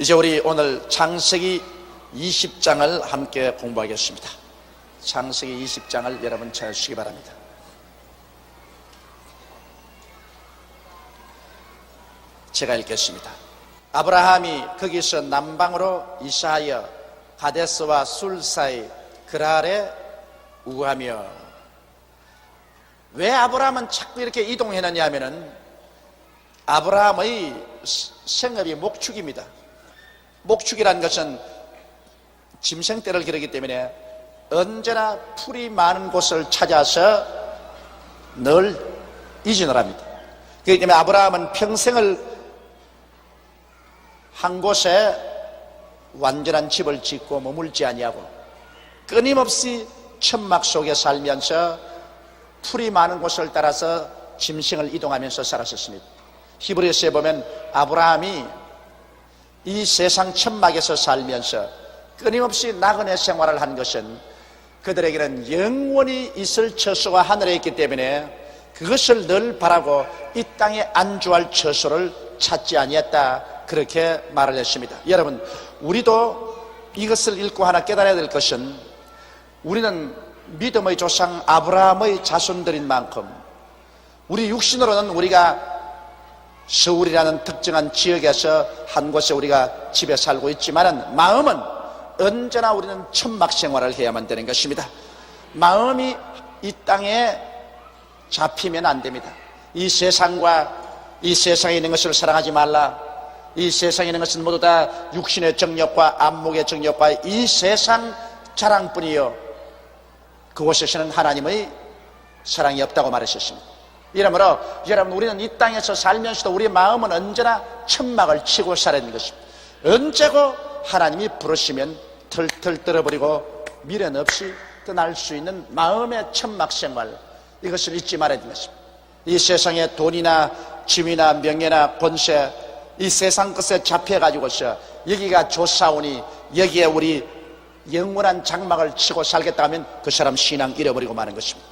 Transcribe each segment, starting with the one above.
이제 우리 오늘 창세기 20장을 함께 공부하겠습니다. 창세기 20장을 여러분 찾으시기 바랍니다. 제가 읽겠습니다. 아브라함이 거기서 남방으로 이사하여 가데스와 술 사이 그랄에 우하며. 왜 아브라함은 자꾸 이렇게 이동했느냐 하면은 아브라함의 생업이 목축입니다. 목축이라는 것은 짐승떼를 기르기 때문에 언제나 풀이 많은 곳을 찾아서 늘 이진을 합니다. 그렇기 때문에 아브라함은 평생을 한 곳에 완전한 집을 짓고 머물지 아니하고 끊임없이 천막 속에 살면서 풀이 많은 곳을 따라서 짐승을 이동하면서 살았었습니다. 히브리서에 보면 아브라함이 이 세상 천막에서 살면서 끊임없이 나그네 생활을 한 것은 그들에게는 영원히 있을 처소가 하늘에 있기 때문에 그것을 늘 바라고 이 땅에 안주할 처소를 찾지 아니했다, 그렇게 말을 했습니다. 여러분, 우리도 이것을 읽고 하나 깨달아야 될 것은 우리는 믿음의 조상 아브라함의 자손들인 만큼 우리 육신으로는 우리가 서울이라는 특정한 지역에서 한 곳에 우리가 집에 살고 있지만은 마음은 언제나 우리는 천막 생활을 해야만 되는 것입니다. 마음이 이 땅에 잡히면 안 됩니다. 이 세상과 이 세상에 있는 것을 사랑하지 말라. 이 세상에 있는 것은 모두 다 육신의 정욕과 안목의 정욕과 이 세상 자랑뿐이요, 그곳에서는 하나님의 사랑이 없다고 말하셨습니다. 이러므로 여러분, 우리는 이 땅에서 살면서도 우리의 마음은 언제나 천막을 치고 살아야 하는 것입니다. 언제고 하나님이 부르시면 털털 떨어버리고 미련 없이 떠날 수 있는 마음의 천막 생활, 이것을 잊지 말아야 되는 것입니다. 이 세상에 돈이나 집이나 명예나 권세, 이 세상 것에 잡혀가지고서 여기가 좋사오니 여기에 우리 영원한 장막을 치고 살겠다 하면 그 사람 신앙 잃어버리고 마는 것입니다.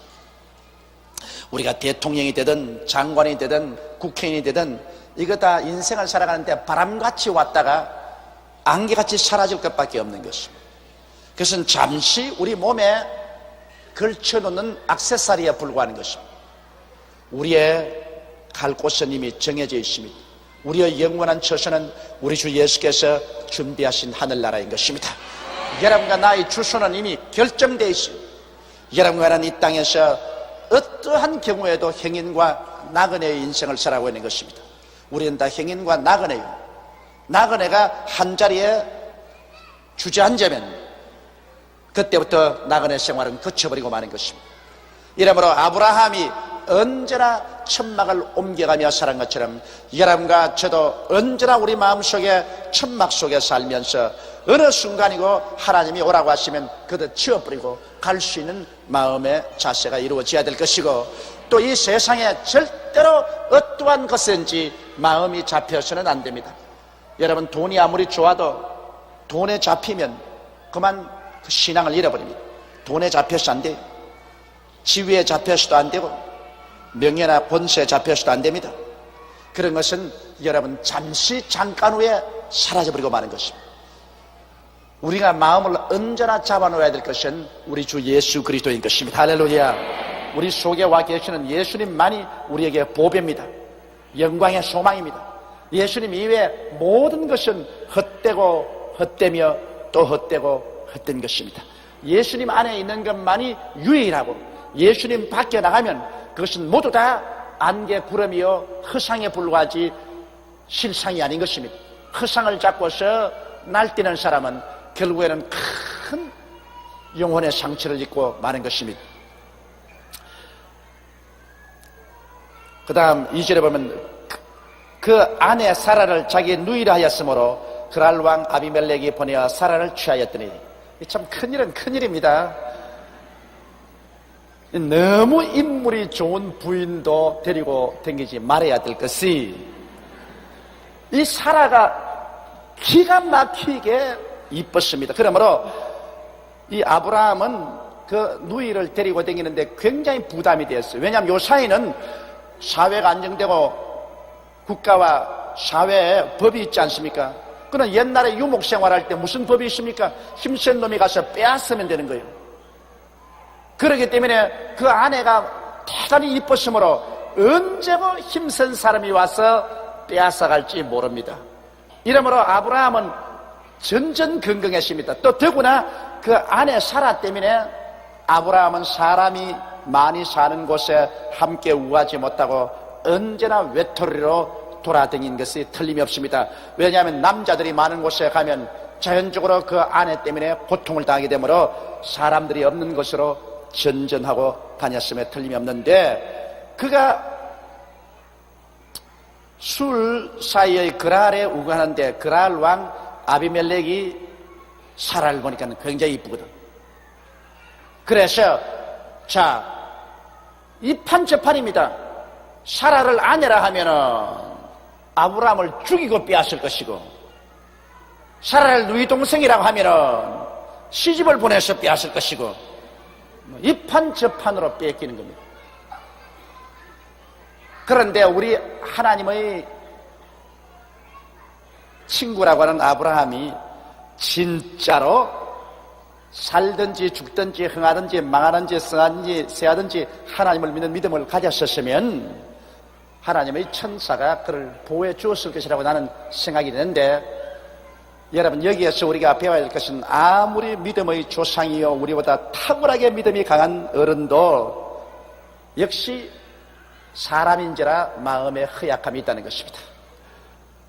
우리가 대통령이 되든 장관이 되든 국회의원이 되든 이거 다 인생을 살아가는데 바람같이 왔다가 안개같이 사라질 것밖에 없는 것입니다. 그것은 잠시 우리 몸에 걸쳐놓는 액세서리에 불과하는 것입니다. 우리의 갈 곳은 이미 정해져 있습니다. 우리의 영원한 처소는 우리 주 예수께서 준비하신 하늘나라인 것입니다. 여러분과 나의 주소는 이미 결정되어 있습니다. 여러분과 나는 이 땅에서 어떠한 경우에도 행인과 나그네의 인생을 살아가고 있는 것입니다. 우리는 다 행인과 나그네요. 나그네가 한 자리에 주저앉으면 그때부터 나그네 생활은 거쳐버리고 마는 것입니다. 이러므로 아브라함이 언제나 천막을 옮겨가며 살은 것처럼 여러분과 저도 언제나 우리 마음속에 천막 속에 살면서 어느 순간이고 하나님이 오라고 하시면 그들 치워버리고 갈 수 있는 마음의 자세가 이루어져야 될 것이고, 또 이 세상에 절대로 어떠한 것인지 마음이 잡혀서는 안 됩니다. 여러분, 돈이 아무리 좋아도 돈에 잡히면 그만 그 신앙을 잃어버립니다. 돈에 잡혀서 안 돼요. 지위에 잡혀서도 안 되고 명예나 권세에 잡혀서도 안 됩니다. 그런 것은 여러분 잠시 잠깐 후에 사라져버리고 마는 것입니다. 우리가 마음을 언제나 잡아놓아야 될 것은 우리 주 예수 그리스도인 것입니다. 할렐루야. 우리 속에 와 계시는 예수님만이 우리에게 보배입니다. 영광의 소망입니다. 예수님 이외에 모든 것은 헛되고 헛되며 또 헛되고 헛된 것입니다. 예수님 안에 있는 것만이 유일하고 예수님 밖에 나가면 그것은 모두 다 안개 구름이요 허상에 불과하지 실상이 아닌 것입니다. 허상을 잡고서 날뛰는 사람은 결국에는 큰 영혼의 상처를 입고 마는 것입니다. 그 다음 2절에 보면 그 아내 사라를 자기의 누이라 하였으므로 그랄 왕 아비멜렉이 보내어 사라를 취하였더니, 참 큰일은 큰일입니다. 너무 인물이 좋은 부인도 데리고 다니지 말아야 될 것이, 이 사라가 기가 막히게 이뻤습니다. 그러므로 이 아브라함은 그 누이를 데리고 다니는데 굉장히 부담이 되었어요. 왜냐하면 요 사이는 사회가 안정되고 국가와 사회에 법이 있지 않습니까? 그는 옛날에 유목 생활할 때 무슨 법이 있습니까? 힘센 놈이 가서 빼앗으면 되는 거예요. 그렇기 때문에 그 아내가 대단히 이뻤으므로 언제고 힘센 사람이 와서 빼앗아갈지 모릅니다. 이러므로 아브라함은 전전긍긍했습니다. 또 더구나 그 아내 사라 때문에 아브라함은 사람이 많이 사는 곳에 함께 우하지 못하고 언제나 외톨이로 돌아다닌 것이 틀림이 없습니다. 왜냐하면 남자들이 많은 곳에 가면 자연적으로 그 아내 때문에 고통을 당하게 되므로 사람들이 없는 곳으로 전전하고 다녔음에 틀림이 없는데, 그가 술 사이의 그랄에 우거하는데 그랄 왕 아비멜렉이 사라를 보니까 굉장히 이쁘거든. 그래서 자, 이판저판입니다. 사라를 아내라 하면은 아브라함을 죽이고 빼앗을 것이고, 사라를 누이 동생이라고 하면은 시집을 보내서 빼앗을 것이고, 이판저판으로 뺏기는 겁니다. 그런데 우리 하나님의 친구라고 하는 아브라함이 진짜로 살든지 죽든지 흥하든지 망하든지 성하든지 세하든지 하나님을 믿는 믿음을 가졌었으면 하나님의 천사가 그를 보호해 주었을 것이라고 나는 생각이 되는데, 여러분, 여기에서 우리가 배워야 될 것은 아무리 믿음의 조상이요 우리보다 탁월하게 믿음이 강한 어른도 역시 사람인지라 마음에 허약함이 있다는 것입니다.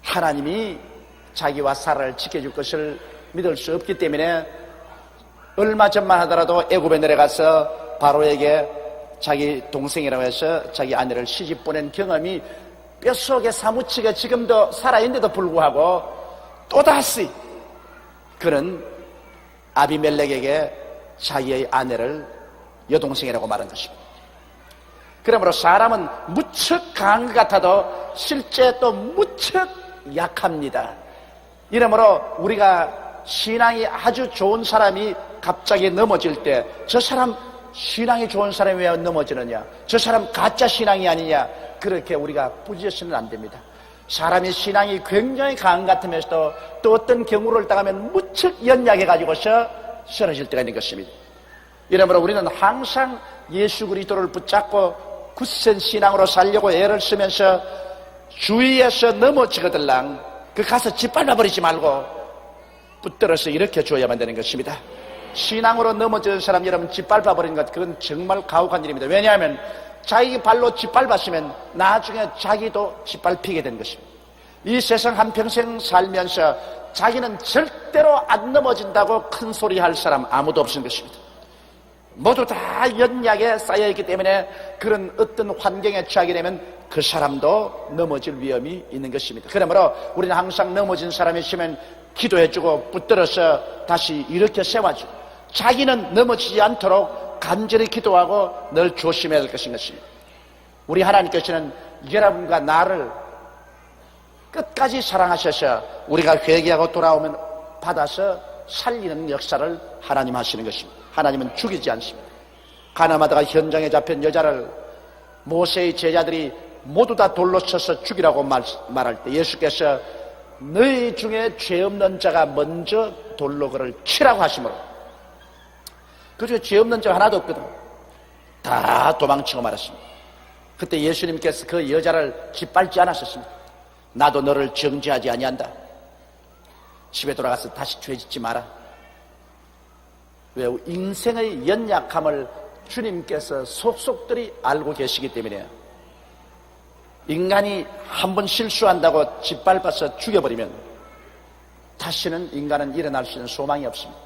하나님이 자기와 사라를 지켜줄 것을 믿을 수 없기 때문에 얼마 전만 하더라도 애굽에 내려가서 바로에게 자기 동생이라고 해서 자기 아내를 시집 보낸 경험이 뼛속에 사무치게 지금도 살아있는데도 불구하고 또다시 그는 아비멜렉에게 자기의 아내를 여동생이라고 말한 것입니다. 그러므로 사람은 무척 강한 것 같아도 실제 또 무척 약합니다. 이러므로 우리가 신앙이 아주 좋은 사람이 갑자기 넘어질 때 저 사람 신앙이 좋은 사람이 왜 넘어지느냐, 저 사람 가짜 신앙이 아니냐, 그렇게 우리가 부지어서는 안 됩니다. 사람이 신앙이 굉장히 강한 것 같으면서도 또 어떤 경우를 당하면 무척 연약해가지고서 쓰러질 때가 있는 것입니다. 이러므로 우리는 항상 예수 그리스도를 붙잡고 굳센 신앙으로 살려고 애를 쓰면서 주위에서 넘어지거들랑 그 가서 짓밟아버리지 말고 붙들어서 이렇게 줘야만 되는 것입니다. 신앙으로 넘어지는 사람 여러분 짓밟아버리는 것, 그건 정말 가혹한 일입니다. 왜냐하면 자기 발로 짓밟았으면 나중에 자기도 짓밟히게 된 것입니다. 이 세상 한평생 살면서 자기는 절대로 안 넘어진다고 큰 소리 할 사람 아무도 없는 것입니다. 모두 다 연약에 쌓여있기 때문에 그런 어떤 환경에 처하게 되면 그 사람도 넘어질 위험이 있는 것입니다. 그러므로 우리는 항상 넘어진 사람이 있으면 기도해주고 붙들어서 다시 이렇게 세워주고, 자기는 넘어지지 않도록 간절히 기도하고 늘 조심해야 될 것인 것입니다. 우리 하나님께서는 여러분과 나를 끝까지 사랑하셔서 우리가 회개하고 돌아오면 받아서 살리는 역사를 하나님 하시는 것입니다. 하나님은 죽이지 않습니다. 가나마다가 현장에 잡힌 여자를 모세의 제자들이 모두 다 돌로 쳐서 죽이라고 말할 때 예수께서 너희 중에 죄 없는 자가 먼저 돌로 그를 치라고 하시므로, 그 중에 죄 없는 자가 하나도 없거든. 다 도망치고 말았습니다. 그때 예수님께서 그 여자를 짓밟지 않았었습니다. 나도 너를 정죄하지 아니한다. 집에 돌아가서 다시 죄 짓지 마라. 왜? 인생의 연약함을 주님께서 속속들이 알고 계시기 때문에. 인간이 한 번 실수한다고 짓밟아서 죽여버리면 다시는 인간은 일어날 수 있는 소망이 없습니다.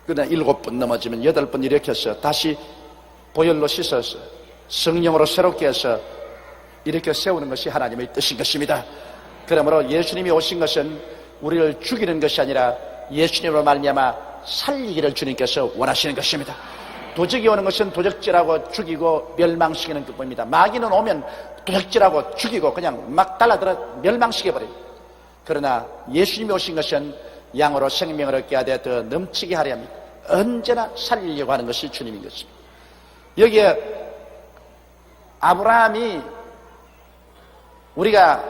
그러나 7번 넘어지면 8번 일으켜서 다시 보혈로 씻어서 성령으로 새롭게 해서 이렇게 세우는 것이 하나님의 뜻인 것입니다. 그러므로 예수님이 오신 것은 우리를 죽이는 것이 아니라 예수님으로 말미암아 살리기를 주님께서 원하시는 것입니다. 도적이 오는 것은 도적질하고 죽이고 멸망시키는 것입니다. 마귀는 오면 도적질하고 죽이고 그냥 막 달라들어 멸망시켜버립니다. 그러나 예수님이 오신 것은 양으로 생명을 얻게 하되 더 넘치게 하려 합니다. 언제나 살리려고 하는 것이 주님인 것입니다. 여기에 아브라함이 우리가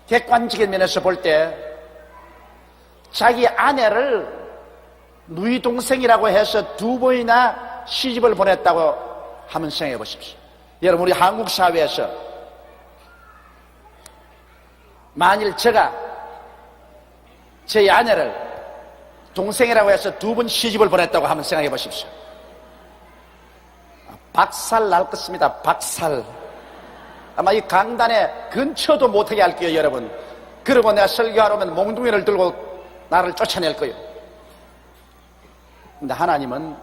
객관적인 면에서 볼 때 자기 아내를 누이 동생이라고 해서 두 번이나 시집을 보냈다고 한번 생각해 보십시오. 여러분, 우리 한국 사회에서 만일 제가 제 아내를 동생이라고 해서 두 번 시집을 보냈다고 한번 생각해 보십시오. 박살 날 것입니다. 박살. 아마 이 강단에 근처도 못하게 할 거예요, 여러분. 그리고 내가 설교하러 오면 몽둥이를 들고 나를 쫓아낼 거예요. 근데 하나님은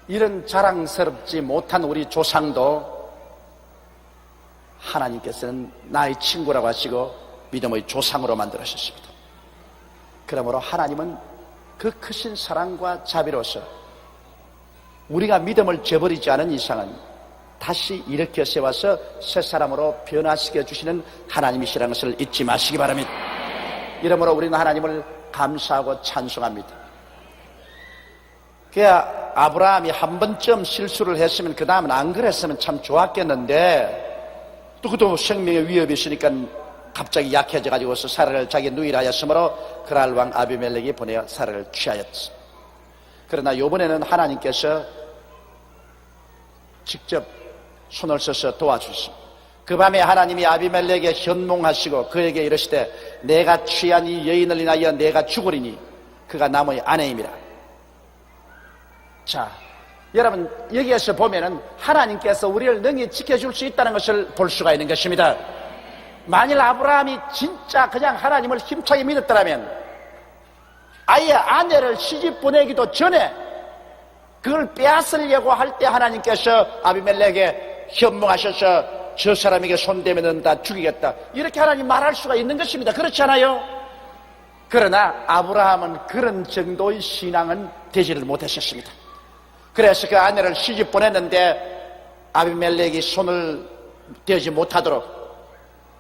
이런 자랑스럽지 못한 우리 조상도 하나님께서는 나의 친구라고 하시고 믿음의 조상으로 만들어주셨습니다. 그러므로 하나님은 그 크신 사랑과 자비로서 우리가 믿음을 저버리지 않은 이상은 다시 일으켜 세워서 새 사람으로 변화시켜 주시는 하나님이시라는 것을 잊지 마시기 바랍니다. 이러므로 우리는 하나님을 감사하고 찬송합니다. 그야 아브라함이 한 번쯤 실수를 했으면 그 다음은 안 그랬으면 참 좋았겠는데 또 그도 생명의 위협이 있으니까 갑자기 약해져 가지고서 사라를 자기 누이라 하였으므로 그랄 왕 아비멜렉이 보내어 사라를 취하였어. 그러나 이번에는 하나님께서 직접 손을 써서 도와주십니다. 그 밤에 하나님이 아비멜렉에게 현몽하시고 그에게 이르시되 내가 취한 이 여인을 인하여 내가 죽으리니 그가 남의 아내임이라. 자, 여러분, 여기에서 보면은 하나님께서 우리를 능히 지켜줄 수 있다는 것을 볼 수가 있는 것입니다. 만일 아브라함이 진짜 그냥 하나님을 힘차게 믿었더라면 아예 아내를 시집 보내기도 전에 그걸 빼앗으려고 할 때 하나님께서 아비멜렉에게 현몽하셔서 저 사람에게 손대면 다 죽이겠다, 이렇게 하나님 말할 수가 있는 것입니다. 그렇지 않아요? 그러나 아브라함은 그런 정도의 신앙은 되지를 못하셨습니다. 그래서 그 아내를 시집 보냈는데 아비멜렉이 손을 대지 못하도록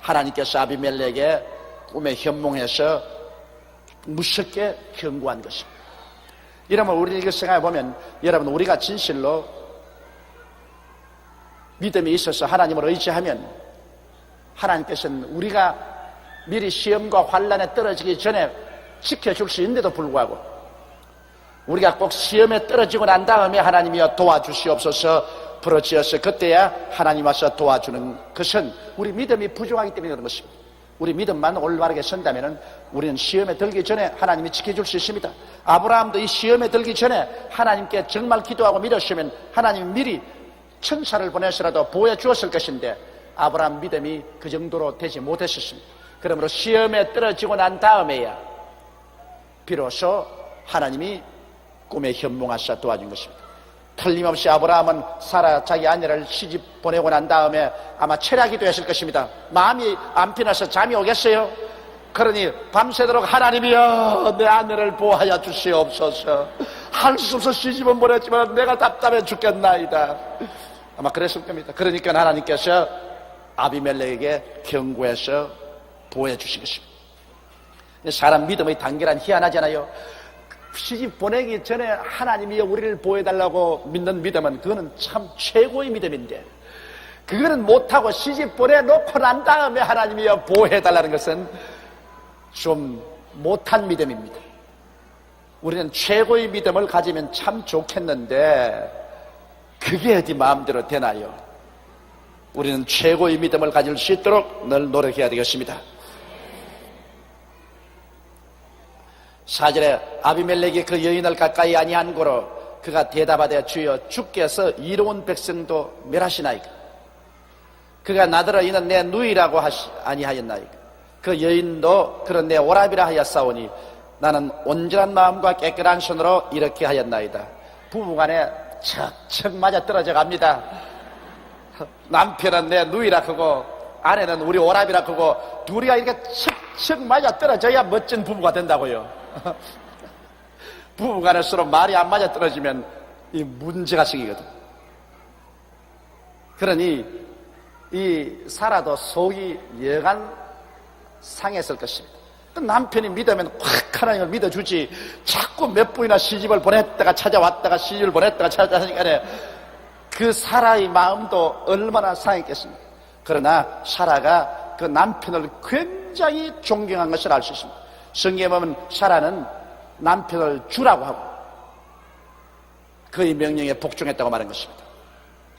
하나님께서 아비멜렉에게 꿈에 현몽해서 무섭게 경고한 것입니다. 이러면 우리 이걸 생각해 보면 여러분, 우리가 진실로 믿음이 있어서 하나님을 의지하면 하나님께서는 우리가 미리 시험과 환난에 떨어지기 전에 지켜줄 수 있는데도 불구하고 우리가 꼭 시험에 떨어지고 난 다음에 하나님이여 도와주시옵소서 부르짖어서 그때야 하나님 와서 도와주는 것은 우리 믿음이 부족하기 때문에 그런 것입니다. 우리 믿음만 올바르게 선다면 우리는 시험에 들기 전에 하나님이 지켜줄 수 있습니다. 아브라함도 이 시험에 들기 전에 하나님께 정말 기도하고 믿었으면 하나님이 미리 천사를 보내서라도 보호해 주었을 것인데 아브라함 믿음이 그 정도로 되지 못했었습니다. 그러므로 시험에 떨어지고 난 다음에야 비로소 하나님이 꿈에 현몽하사 도와준 것입니다. 틀림없이 아브라함은 사라 자기 아내를 시집 보내고 난 다음에 아마 철야기도 했을 것입니다. 마음이 안 편해서 잠이 오겠어요? 그러니 밤새도록 하나님이여 내 아내를 보호하여 주시옵소서. 할 수 없어 시집은 보냈지만 내가 답답해 죽겠나이다. 아마 그랬을 겁니다. 그러니까 하나님께서 아비멜렉에게 경고해서 보호해 주신 것입니다. 사람 믿음의 단계란 희한하잖아요. 시집 보내기 전에 하나님이 우리를 보호해달라고 믿는 믿음은 그거는 참 최고의 믿음인데 그거는 못하고 시집 보내놓고 난 다음에 하나님이 보호해달라는 것은 좀 못한 믿음입니다. 우리는 최고의 믿음을 가지면 참 좋겠는데 그게 어디 마음대로 되나요? 우리는 최고의 믿음을 가질 수 있도록 늘 노력해야 되겠습니다. 4절에 아비멜렉이 그 여인을 가까이 아니한 고로 그가 대답하되 주여 주께서 이로운 백성도 멸하시나이까? 그가 나더러 이는 내 누이라고 아니하였나이까? 그 여인도 그런 내 오라비라 하였사오니 나는 온전한 마음과 깨끗한 손으로 이렇게 하였나이다. 부부간에 척척 맞아 떨어져 갑니다. 남편은 내 누이라 하고 아내는 우리 오라비라 하고 둘이가 이렇게 척척 맞아 떨어져야 멋진 부부가 된다고요. 부부간에 서로 말이 안 맞아 떨어지면 이 문제가 생기거든. 그러니 이 사라도 속이 여간 상했을 것입니다. 남편이 믿으면 확 하나님을 믿어주지 자꾸 몇 번이나 시집을 보냈다가 찾아왔다가 시집을 보냈다가 찾아왔다가 그 사라의 마음도 얼마나 상했겠습니까? 그러나 사라가 그 남편을 굉장히 존경한 것을 알 수 있습니다. 성경에 보면 사라는 남편을 주라고 하고 그의 명령에 복종했다고 말한 것입니다.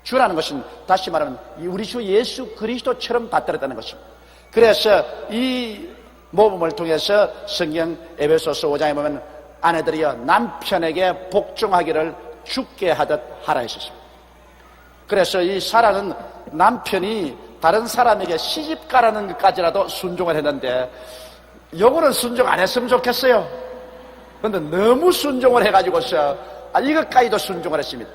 주라는 것은 다시 말하면 우리 주 예수 그리스도처럼 받들었다는 것입니다. 그래서 이 모범을 통해서 성경 에베소서 5장에 보면 아내들이여 남편에게 복종하기를 죽게 하듯 하라 했습니다. 그래서 이 사라는 남편이 다른 사람에게 시집가라는 것까지라도 순종을 했는데 요거는 순종 안 했으면 좋겠어요. 그런데 너무 순종을 해가지고서 이것까지도 순종을 했습니다.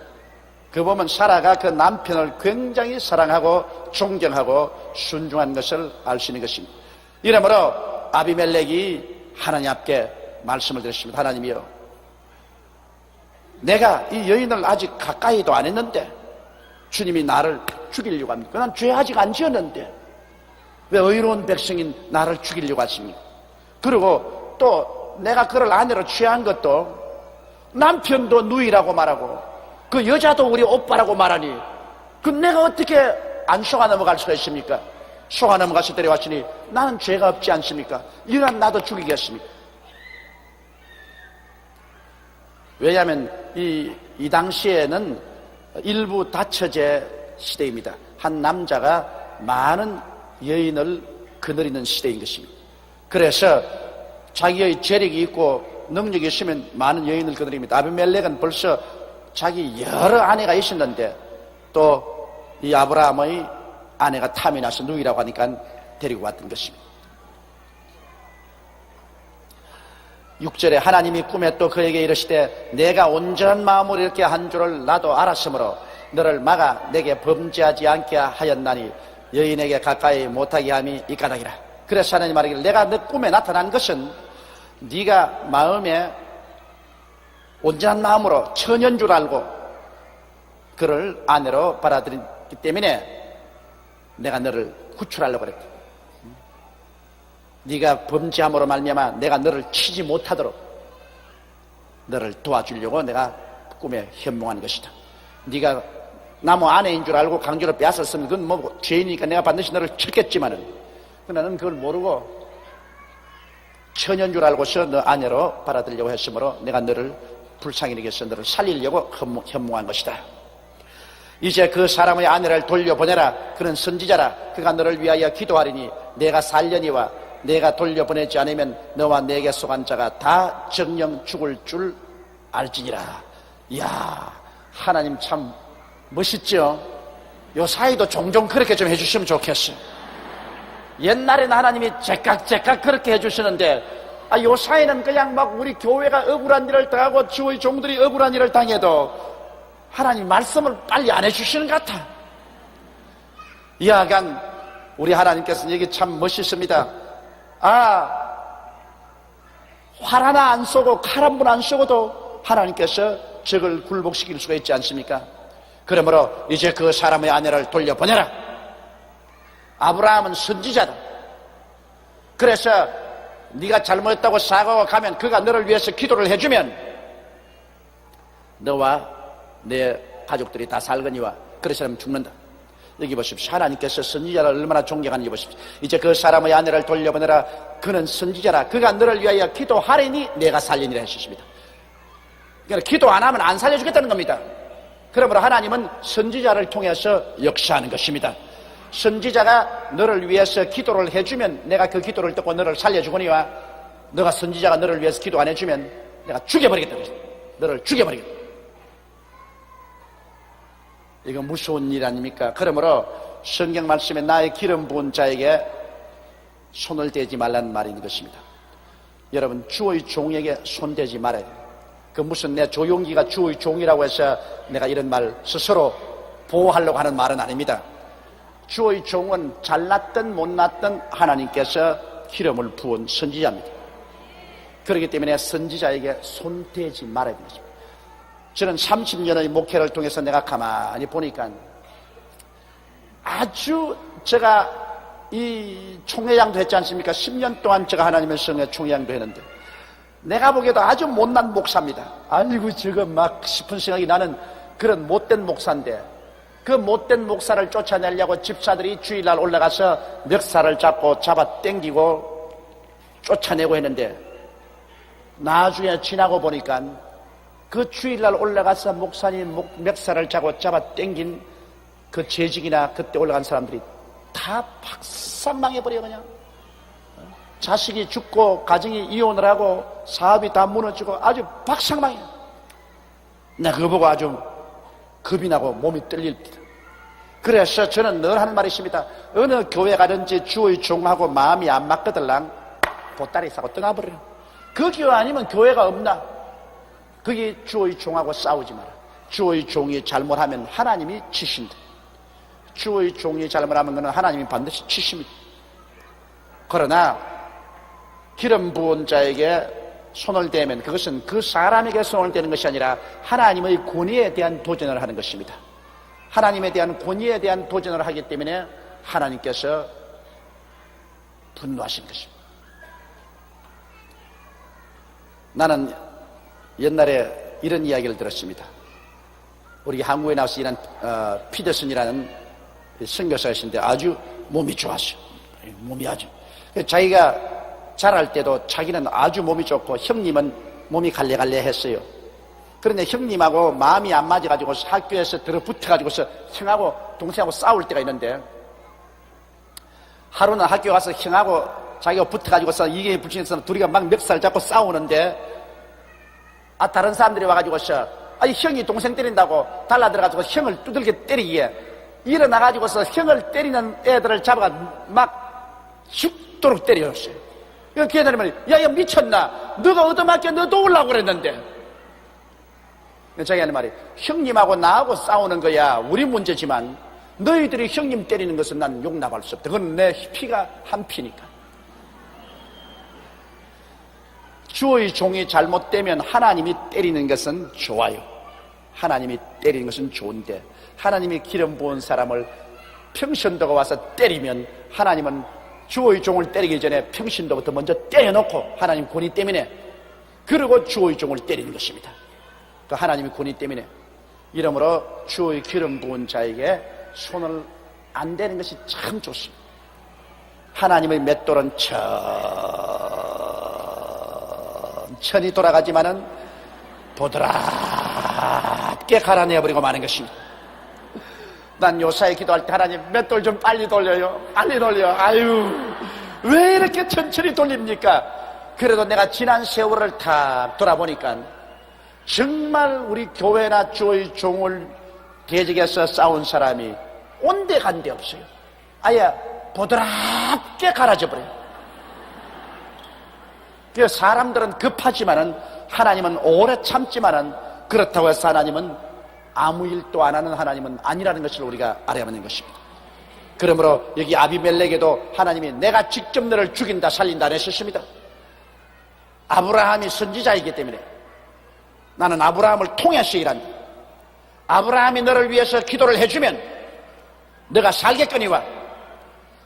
그 보면 사라가 그 남편을 굉장히 사랑하고 존경하고 순종한 것을 알 수 있는 것입니다. 이러므로 아비멜렉이 하나님 앞에 말씀을 드렸습니다. 하나님이여, 내가 이 여인을 아직 가까이도 안 했는데 주님이 나를 죽이려고 합니까? 난 죄 아직 안 지었는데 왜 의로운 백성인 나를 죽이려고 하십니까? 그리고 또 내가 그를 아내로 취한 것도 남편도 누이라고 말하고 그 여자도 우리 오빠라고 말하니 그 내가 어떻게 안 속아 넘어갈 수가 있습니까? 속아 넘어가서 데려왔으니 나는 죄가 없지 않습니까? 이런 나도 죽이겠습니까? 왜냐하면 이 당시에는 일부 다처제 시대입니다. 한 남자가 많은 여인을 거느리는 시대인 것입니다. 그래서 자기의 재력이 있고 능력이 있으면 많은 여인을 거느립니다. 아비멜렉은 벌써 자기 여러 아내가 있었는데 또 이 아브라함의 아내가 탐이 나서 누이라고 하니까 데리고 왔던 것입니다. 6절에 하나님이 꿈에 또 그에게 이르시되 내가 온전한 마음으로 이렇게 한 줄을 나도 알았으므로 너를 막아 내게 범죄하지 않게 하였나니 여인에게 가까이 못하게 함이 이 까닭이라. 그래서 하나님 말하기를 내가 너 꿈에 나타난 것은 네가 마음에 온전한 마음으로 처녀인 줄 알고 그를 아내로 받아들였기 때문에 내가 너를 구출하려고 그랬다. 네가 범죄함으로 말미암아 내가 너를 치지 못하도록 너를 도와주려고 내가 꿈에 현몽한 것이다. 네가 나무 아내인 줄 알고 강제로 빼앗았으면 그건 뭐 죄이니까 내가 반드시 너를 쳤겠지만은 나는 그걸 모르고 처녀인 줄 알고서 너 아내로 받아들이려고 했으므로 내가 너를 불쌍히 여겨서 너를 살리려고 현몽한 것이다. 이제 그 사람의 아내를 돌려보내라. 그는 선지자라. 그가 너를 위하여 기도하리니 내가 살려니와 내가 돌려보내지 않으면 너와 내게 속한 자가 다 정령 죽을 줄 알지니라. 이야, 하나님 참 멋있죠? 요 사이도 종종 그렇게 좀 해주시면 좋겠어요. 옛날에는 하나님이 제깍제깍 그렇게 해주시는데 요 사이는 그냥 막 우리 교회가 억울한 일을 당하고 주의 종들이 억울한 일을 당해도 하나님 말씀을 빨리 안 해주시는 것 같아. 이야간 우리 하나님께서는 이게 참 멋있습니다. 활 하나 안 쏘고 칼 한 번 안 쏘고도 하나님께서 적을 굴복시킬 수가 있지 않습니까? 그러므로 이제 그 사람의 아내를 돌려보내라. 아브라함은 선지자다. 그래서 네가 잘못했다고 사과하고 가면 그가 너를 위해서 기도를 해주면 너와 내 가족들이 다 살거니와 그런 사람은 죽는다. 여기 보십시오. 하나님께서 선지자를 얼마나 존경하는지 보십시오. 이제 그 사람의 아내를 돌려보내라. 그는 선지자라. 그가 너를 위하여 기도하리니 내가 살리니라 했습니다. 그러니까 기도 안 하면 안 살려주겠다는 겁니다. 그러므로 하나님은 선지자를 통해서 역사하는 것입니다. 선지자가 너를 위해서 기도를 해주면 내가 그 기도를 듣고 너를 살려주거니와 너가 선지자가 너를 위해서 기도 안 해주면 내가 죽여버리겠다. 너를 죽여버리겠다. 이거 무서운 일 아닙니까? 그러므로 성경 말씀에 나의 기름 부은 자에게 손을 대지 말라는 말이 있는 것입니다. 여러분, 주의 종에게 손대지 말아야 돼요. 그 무슨 내 조용기가 주의 종이라고 해서 내가 이런 말 스스로 보호하려고 하는 말은 아닙니다. 주의 종은 잘났든 못났든 하나님께서 기름을 부은 선지자입니다. 그렇기 때문에 선지자에게 손대지 말아야 됩니다. 저는 30년의 목회를 통해서 내가 가만히 보니까 아주 제가 이 총회장도 했지 않습니까? 10년 동안 제가 하나님의 성에 총회장도 했는데 내가 보기에도 아주 못난 목사입니다. 아이고 저거 막 싶은 생각이 나는 그런 못된 목사인데 그 못된 목사를 쫓아내려고 집사들이 주일날 올라가서 멱살을 잡고 잡아 당기고 쫓아내고 했는데, 나중에 지나고 보니까 그 주일날 올라가서 목사님 멱살을 잡아 당긴 그 재직이나 그때 올라간 사람들이 다 박살망해버려. 그냥 자식이 죽고 가정이 이혼을 하고 사업이 다 무너지고 아주 박살망해. 나 그거 보고 아주 겁이 나고 몸이 떨릴 때, 그래서 저는 늘 하는 말이 있습니다. 어느 교회 가든지 주의 종하고 마음이 안 맞거들랑 보따리 싸고 떠나버려. 그 교회 아니면 교회가 없나? 거기 주의 종하고 싸우지 마라. 주의 종이 잘못하면 하나님이 치신다. 주의 종이 잘못하면 그는 하나님이 반드시 치십니다. 그러나 기름 부은 자에게 손을 대면 그것은 그 사람에게 손을 대는 것이 아니라 하나님의 권위에 대한 도전을 하는 것입니다. 하나님에 대한 권위에 대한 도전을 하기 때문에 하나님께서 분노하신 것입니다. 나는 옛날에 이런 이야기를 들었습니다. 우리 한국에 나와서 일한 피더슨이라는 선교사이신데 아주 몸이 좋았어요. 몸이 아주, 자기가 자랄 때도 자기는 아주 몸이 좋고 형님은 몸이 갈래갈래 했어요. 그런데 형님하고 마음이 안 맞아가지고 학교에서 들어붙어가지고서 형하고 동생하고 싸울 때가 있는데, 하루는 학교 가서 형하고 자기가 붙어가지고서 이게 붙이면서 둘이가 막 멱살 잡고 싸우는데, 다른 사람들이 와가지고서 형이 동생 때린다고 달라들어가지고 형을 두들겨 때리기에 일어나가지고서 형을 때리는 애들을 잡아가 막 죽도록 때려줬어요. 그 걔들이 말이야, 야 미쳤나? 너가 얻어맞게 너도 오려고 그랬는데. 자기 하는 말이, 형님하고 나하고 싸우는 거야 우리 문제지만 너희들이 형님 때리는 것은 난 용납할 수 없다. 그건 내 피가 한 피니까. 주의 종이 잘못되면 하나님이 때리는 것은 좋아요. 하나님이 때리는 것은 좋은데, 하나님이 기름 부은 사람을 평신도가 와서 때리면 하나님은 주의 종을 때리기 전에 평신도부터 먼저 때려놓고, 하나님 권위 때문에, 그리고 주의 종을 때리는 것입니다. 그 하나님의 권위 때문에. 이러므로 주의 기름 부은 자에게 손을 안 대는 것이 참 좋습니다. 하나님의 맷돌은 천천히 돌아가지만은 보드랍게 갈아내버리고 마는 것입니다. 난 요사이 기도할 때, 하나님 맷돌 좀 빨리 돌려요. 빨리 돌려. 아유, 왜 이렇게 천천히 돌립니까? 그래도 내가 지난 세월을 탁 돌아보니까 정말 우리 교회나 주의 종을 대적해서 싸운 사람이 온데간데 없어요. 아예 보드랍게 갈아져 버려요. 그 사람들은 급하지만은 하나님은 오래 참지만은, 그렇다고 해서 하나님은 아무 일도 안 하는 하나님은 아니라는 것을 우리가 알아야 하는 것입니다. 그러므로 여기 아비멜렉에도 하나님이 내가 직접 너를 죽인다 살린다 안 했었습니다. 아브라함이 선지자이기 때문에 나는 아브라함을 통해서 일한다. 아브라함이 너를 위해서 기도를 해주면 너가 살겠거니와,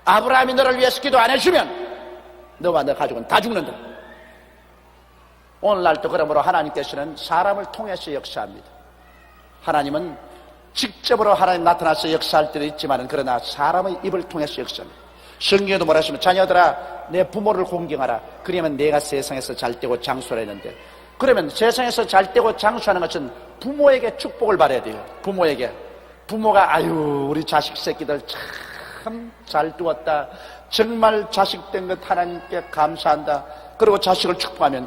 아브라함이 너를 위해서 기도 안 해주면 너와 너 가족은 다 죽는다. 오늘날도 그러므로 하나님께서는 사람을 통해서 역사합니다. 하나님은 직접으로 하나님 나타나서 역사할 때도 있지만, 그러나 사람의 입을 통해서 역사합니다. 성경에도 뭐라 하시면, 자녀들아 내 부모를 공경하라. 그러면 내가 세상에서 잘되고 장수를 했는데, 그러면 세상에서 잘되고 장수하는 것은 부모에게 축복을 받아야 돼요. 부모가 아유 우리 자식 새끼들 참 잘 두었다, 정말 자식 된 것 하나님께 감사한다, 그리고 자식을 축복하면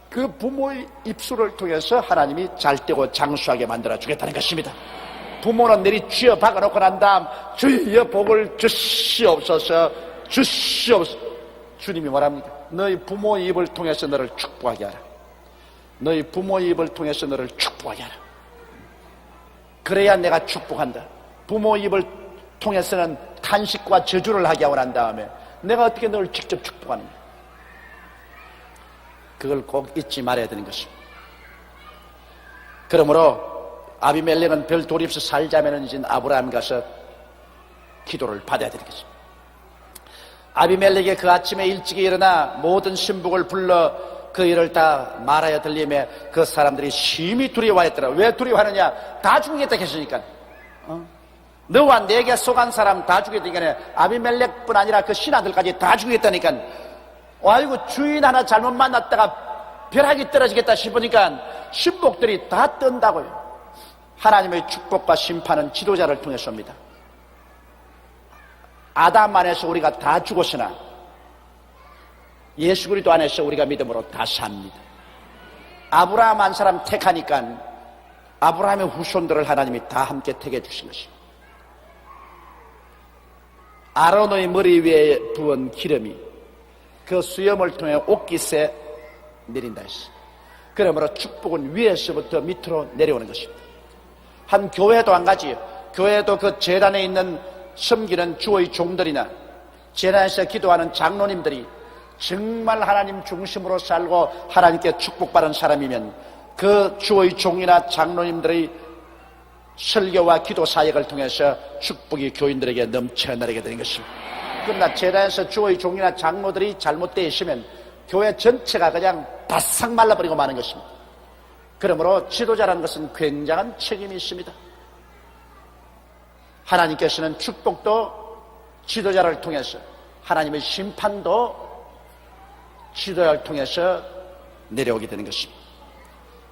그 부모의 입술을 통해서 하나님이 잘되고 장수하게 만들어 주겠다는 것입니다. 부모는 내리 쥐어 박아놓고 난 다음 주여 복을 주시옵소서, 주시옵소서. 주님이 뭐랍니까? 너희 부모의 입을 통해서 너를 축복하게 하라. 너희 부모의 입을 통해서 너를 축복하게 하라. 그래야 내가 축복한다. 부모의 입을 통해서는 탄식과 저주를 하게 하고 난 다음에 내가 어떻게 너를 직접 축복하느냐. 그걸 꼭 잊지 말아야 되는 것입니다. 그러므로 아비멜렉은 별 돌이 없이 살자면은 이제 아브라함 가서 기도를 받아야 되겠습니다. 아비멜렉이 그 아침에 일찍 일어나 모든 신복을 불러 그 일을 다 말하여 들리며 그 사람들이 심히 두려워했더라. 왜 두려워하느냐? 다 죽겠다 했으니까. 너와 내게 속한 사람 다 죽였다니까 아비멜렉뿐 아니라 그 신하들까지 다 죽였다니까. 아이고 주인 하나 잘못 만났다가 벼락이 떨어지겠다 싶으니까 신복들이 다 뜬다고요. 하나님의 축복과 심판은 지도자를 통해서 옵니다. 아담 안에서 우리가 다 죽었으나 예수 그리스도 안에서 우리가 믿음으로 다 삽니다. 아브라함 한 사람 택하니까 아브라함의 후손들을 하나님이 다 함께 택해 주신 것입니다. 아론의 머리 위에 부은 기름이 그 수염을 통해 옷깃에 내린다 했어요. 그러므로 축복은 위에서부터 밑으로 내려오는 것입니다. 한 교회도 한 가지요. 교회도 그 제단에 있는 섬기는 주의 종들이나 제단에서 기도하는 장로님들이 정말 하나님 중심으로 살고 하나님께 축복받은 사람이면 그 주의 종이나 장로님들의 설교와 기도 사역을 통해서 축복이 교인들에게 넘쳐나게 되는 것입니다. 그러나 제단에서 주의 종이나 장로들이 잘못되어 있으면 교회 전체가 그냥 바싹 말라버리고 마는 것입니다. 그러므로 지도자라는 것은 굉장한 책임이 있습니다. 하나님께서는 축복도 지도자를 통해서, 하나님의 심판도 지도자를 통해서 내려오게 되는 것입니다.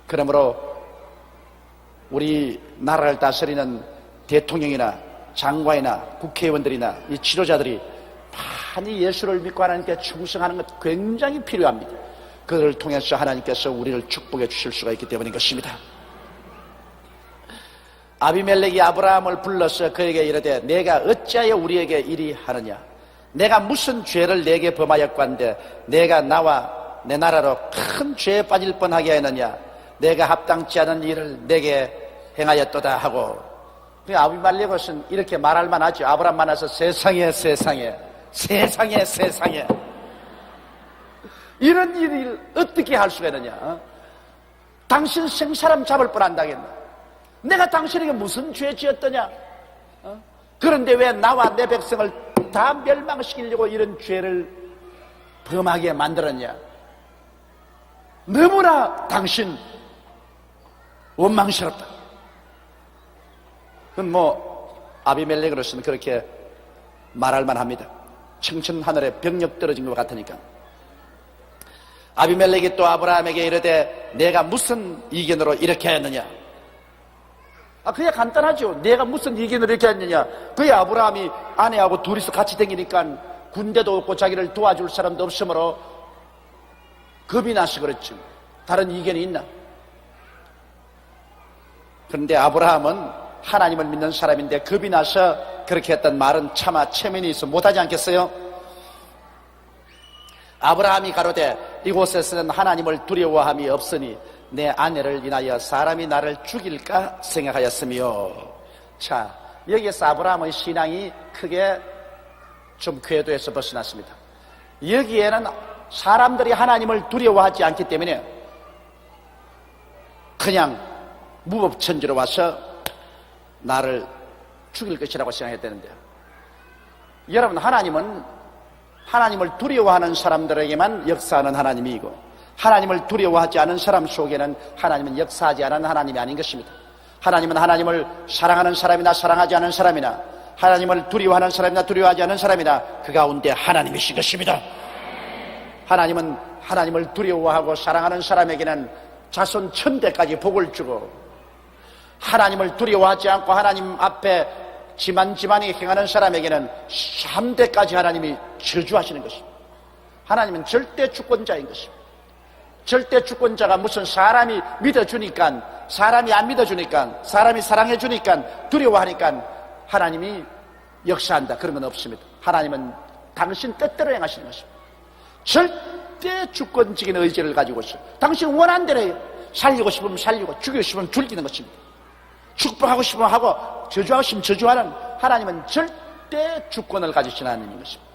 그러므로 우리 나라를 다스리는 대통령이나 장관이나 국회의원들이나 이 지도자들이 많이 예수를 믿고 하나님께 충성하는 것 굉장히 필요합니다. 그를 통해서 하나님께서 우리를 축복해 주실 수가 있기 때문인 것입니다. 아비멜렉이 아브라함을 불러서 그에게 이르되 내가 어찌하여 우리에게 이리 하느냐, 내가 무슨 죄를 내게 범하였건데 내가 나와 내 나라로 큰 죄에 빠질 뻔하게 하느냐, 내가 합당치 않은 일을 내게 행하였도다 하고. 아비멜렉은 이렇게 말할 만하죠. 아브라함 만나서 세상에 이런 일을 어떻게 할 수가 있느냐. 당신 생사람 잡을 뻔한다겠나. 내가 당신에게 무슨 죄 지었더냐. 그런데 왜 나와 내 백성을 다 멸망시키려고 이런 죄를 범하게 만들었냐. 너무나 당신 원망스럽다. 그건 아비멜렉으로서는 그렇게 말할 만합니다. 청천 하늘에 병력 떨어진 것 같으니까. 아비멜렉이 또 아브라함에게 이르되 내가 무슨 이견으로 이렇게 했느냐. 그게 간단하죠. 내가 무슨 이견으로 이렇게 했느냐. 그게 아브라함이 아내하고 둘이서 같이 다니니까 군대도 없고 자기를 도와줄 사람도 없으므로 겁이 나서 그렇죠. 다른 이견이 있나. 그런데 아브라함은 하나님을 믿는 사람인데 겁이 나서 그렇게 했던 말은 차마 체면이 있어 못하지 않겠어요? 아브라함이 가로되 이곳에서는 하나님을 두려워함이 없으니 내 아내를 인하여 사람이 나를 죽일까 생각하였으며. 자, 여기에서 아브라함의 신앙이 크게 좀 궤도에서 벗어났습니다. 여기에는 사람들이 하나님을 두려워하지 않기 때문에 그냥 무법천지로 와서 나를 죽일 것이라고 생각했다는데요. 여러분, 하나님은 하나님을 두려워하는 사람들에게만 역사하는 하나님이고 하나님을 두려워하지 않은 사람 속에는 하나님은 역사하지 않은 하나님이 아닌 것입니다. 하나님은 하나님을 사랑하는 사람이나 사랑하지 않은 사람이나 하나님을 두려워하는 사람이나 두려워하지 않은 사람이나 그 가운데 하나님이신 것입니다. 하나님은 하나님을 두려워하고 사랑하는 사람에게는 자손 1000대까지 복을 주고 하나님을 두려워하지 않고 하나님 앞에 지만지만이 행하는 사람에게는 3대까지 하나님이 저주하시는 것입니다. 하나님은 절대 주권자인 것입니다. 절대 주권자가 무슨 사람이 믿어주니까, 사람이 안 믿어주니까, 사람이 사랑해주니까, 두려워하니까 하나님이 역사한다, 그런 건 없습니다. 하나님은 당신 뜻대로 행하시는 것입니다. 절대 주권적인 의지를 가지고 있어요. 당신 원하는 대로 해요. 살리고 싶으면 살리고 죽이고 싶으면 죽이는 것입니다. 축복하고 싶으면 하고 저주하고 싶으면 저주하는, 하나님은 절대 주권을 가지신 하나님인 것입니다.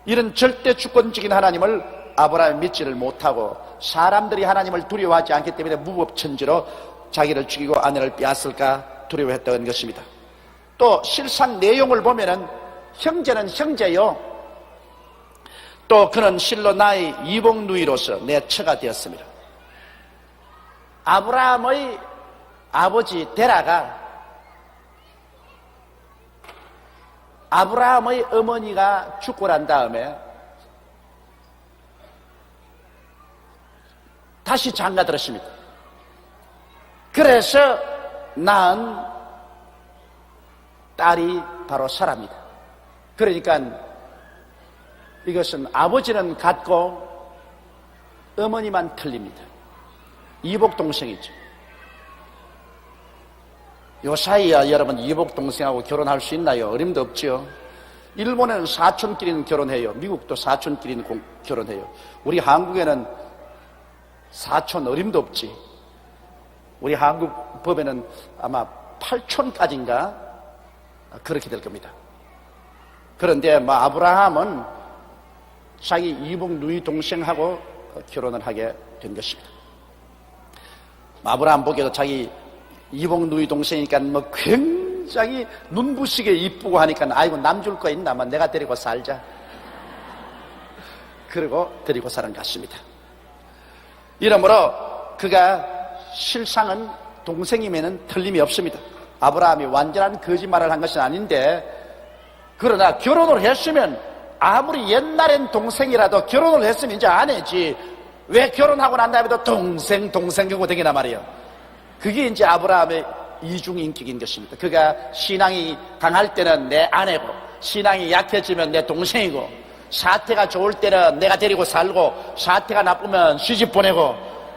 이런 절대 주권적인 하나님을 아브라함이 믿지를 못하고 사람들이 하나님을 두려워하지 않기 때문에 무법천지로 자기를 죽이고 아내를 빼앗을까 두려워했던 것입니다. 또 실상 내용을 보면은 형제는 형제요, 또 그는 실로 나의 이복 누이로서 내 처가 되었습니다. 아브라함의 아버지 데라가 아브라함의 어머니가 죽고 난 다음에 다시 장가들었습니다. 그래서 낳은 딸이 바로 사라입니다. 그러니까 이것은 아버지는 같고 어머니만 틀립니다. 이복 동생이죠. 요 사이야 여러분 이복 동생하고 결혼할 수 있나요? 어림도 없죠. 일본에는 사촌끼리는 결혼해요. 미국도 사촌끼리는 결혼해요. 우리 한국에는 사촌 어림도 없지. 우리 한국 법에는 아마 8촌까지인가 그렇게 될 겁니다. 그런데 아브라함은 자기 이복 누이 동생하고 결혼을 하게 된 것입니다. 아브라함 보기에도 자기 이복 누이 동생이니까 굉장히 눈부시게 이쁘고 하니까 아이고 남 줄 거 있나? 내가 데리고 살자. 그리고 데리고 사는 것 같습니다. 이러므로 그가 실상은 동생임에는 틀림이 없습니다. 아브라함이 완전한 거짓말을 한 것은 아닌데, 그러나 결혼을 했으면 아무리 옛날엔 동생이라도 결혼을 했으면 이제 아내지 왜 결혼하고 난 다음에도 동생 하고 되기나 말이에요. 그게 이제 아브라함의 이중인격인 것입니다. 그가 신앙이 강할 때는 내 아내고 신앙이 약해지면 내 동생이고 사태가 좋을 때는 내가 데리고 살고 사태가 나쁘면 시집 보내고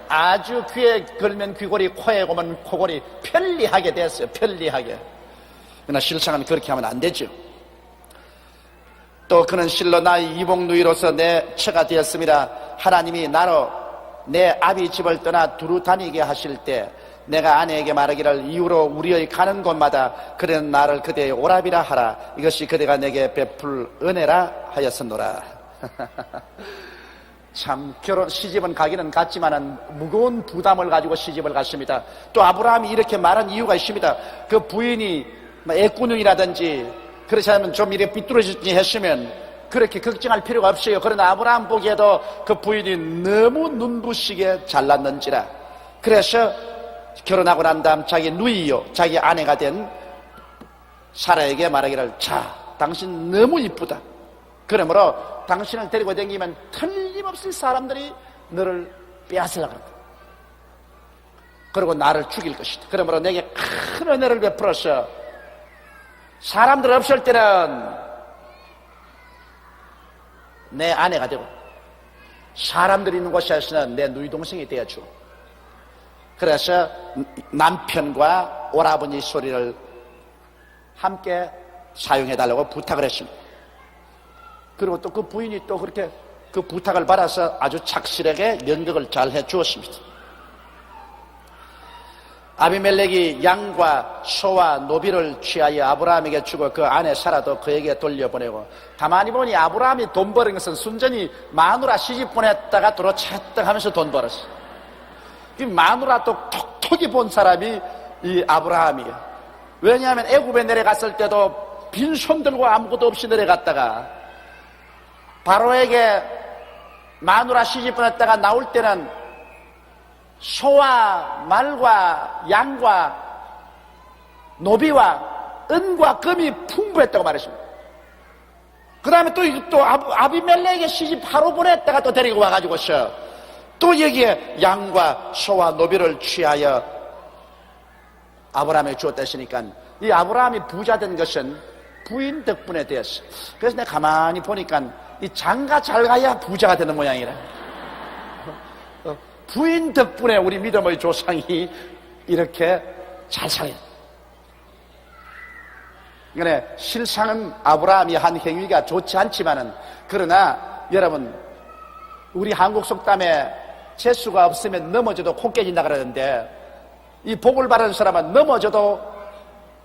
아주 귀에 걸면 귀걸이 코에 고면 코걸이 편리하게 됐어요. 편리하게. 그러나 실상은 그렇게 하면 안 되죠. 또 그는 실로 나의 이복누이로서 내 처가 되었습니다. 하나님이 나로 내 아비 집을 떠나 두루 다니게 하실 때 내가 아내에게 말하기를 이후로 우리의 가는 곳마다 그는 나를 그대의 오라비라 하라. 이것이 그대가 내게 베풀 은혜라 하였었노라. 참 시집은 가기는 갔지만은 무거운 부담을 가지고 시집을 갔습니다. 또 아브라함이 이렇게 말한 이유가 있습니다. 그 부인이 애꾸눈이라든지 그렇지 않으면 좀 이렇게 삐뚤어지지 했으면 그렇게 걱정할 필요가 없어요. 그러나 아브라함 보기에도 그 부인이 너무 눈부시게 잘났는지라. 그래서 결혼하고 난 다음 자기 누이요 자기 아내가 된 사라에게 말하기를 자 당신 너무 이쁘다. 그러므로 당신을 데리고 다니면 틀림없이 사람들이 너를 빼앗으려고 한다. 그리고 나를 죽일 것이다. 그러므로 내게 큰 은혜를 베풀어서 사람들 없을 때는 내 아내가 되고 사람들이 있는 곳에서는 내 누이 동생이 되어줘. 그래서 남편과 오라버니 소리를 함께 사용해달라고 부탁을 했습니다. 그리고 또 그 부인이 또 그렇게 그 부탁을 받아서 아주 착실하게 연극을 잘 해주었습니다. 아비멜렉이 양과 소와 노비를 취하여 아브라함에게 주고 그 아내 사라도 그에게 돌려보내고, 가만히 보니 아브라함이 돈 버는 것은 순전히 마누라 시집 보냈다가 도로 채떡하면서 돈 벌었어. 이 마누라 또 톡톡이 본 사람이 이 아브라함이에요. 왜냐하면 애굽에 내려갔을 때도 빈손 들고 아무것도 없이 내려갔다가 바로에게 마누라 시집 보냈다가 나올 때는 소와 말과 양과 노비와 은과 금이 풍부했다고 말했습니다. 그 다음에 또 아비멜렉에게 시집 바로 보냈다가 또 데리고 와가지고서 또 여기에 양과 소와 노비를 취하여 아브라함에게 주었다 했으니까 이 아브라함이 부자 된 것은 부인 덕분에 되었어. 그래서 내가 가만히 보니까 이 장가 잘 가야 부자가 되는 모양이라. 부인 덕분에 우리 믿음의 조상이 이렇게 잘 살아요. 그러니까 실상은 아브라함이 한 행위가 좋지 않지만은, 그러나 여러분, 우리 한국 속담에 재수가 없으면 넘어져도 코 깨진다 그러는데, 이 복을 받은 사람은 넘어져도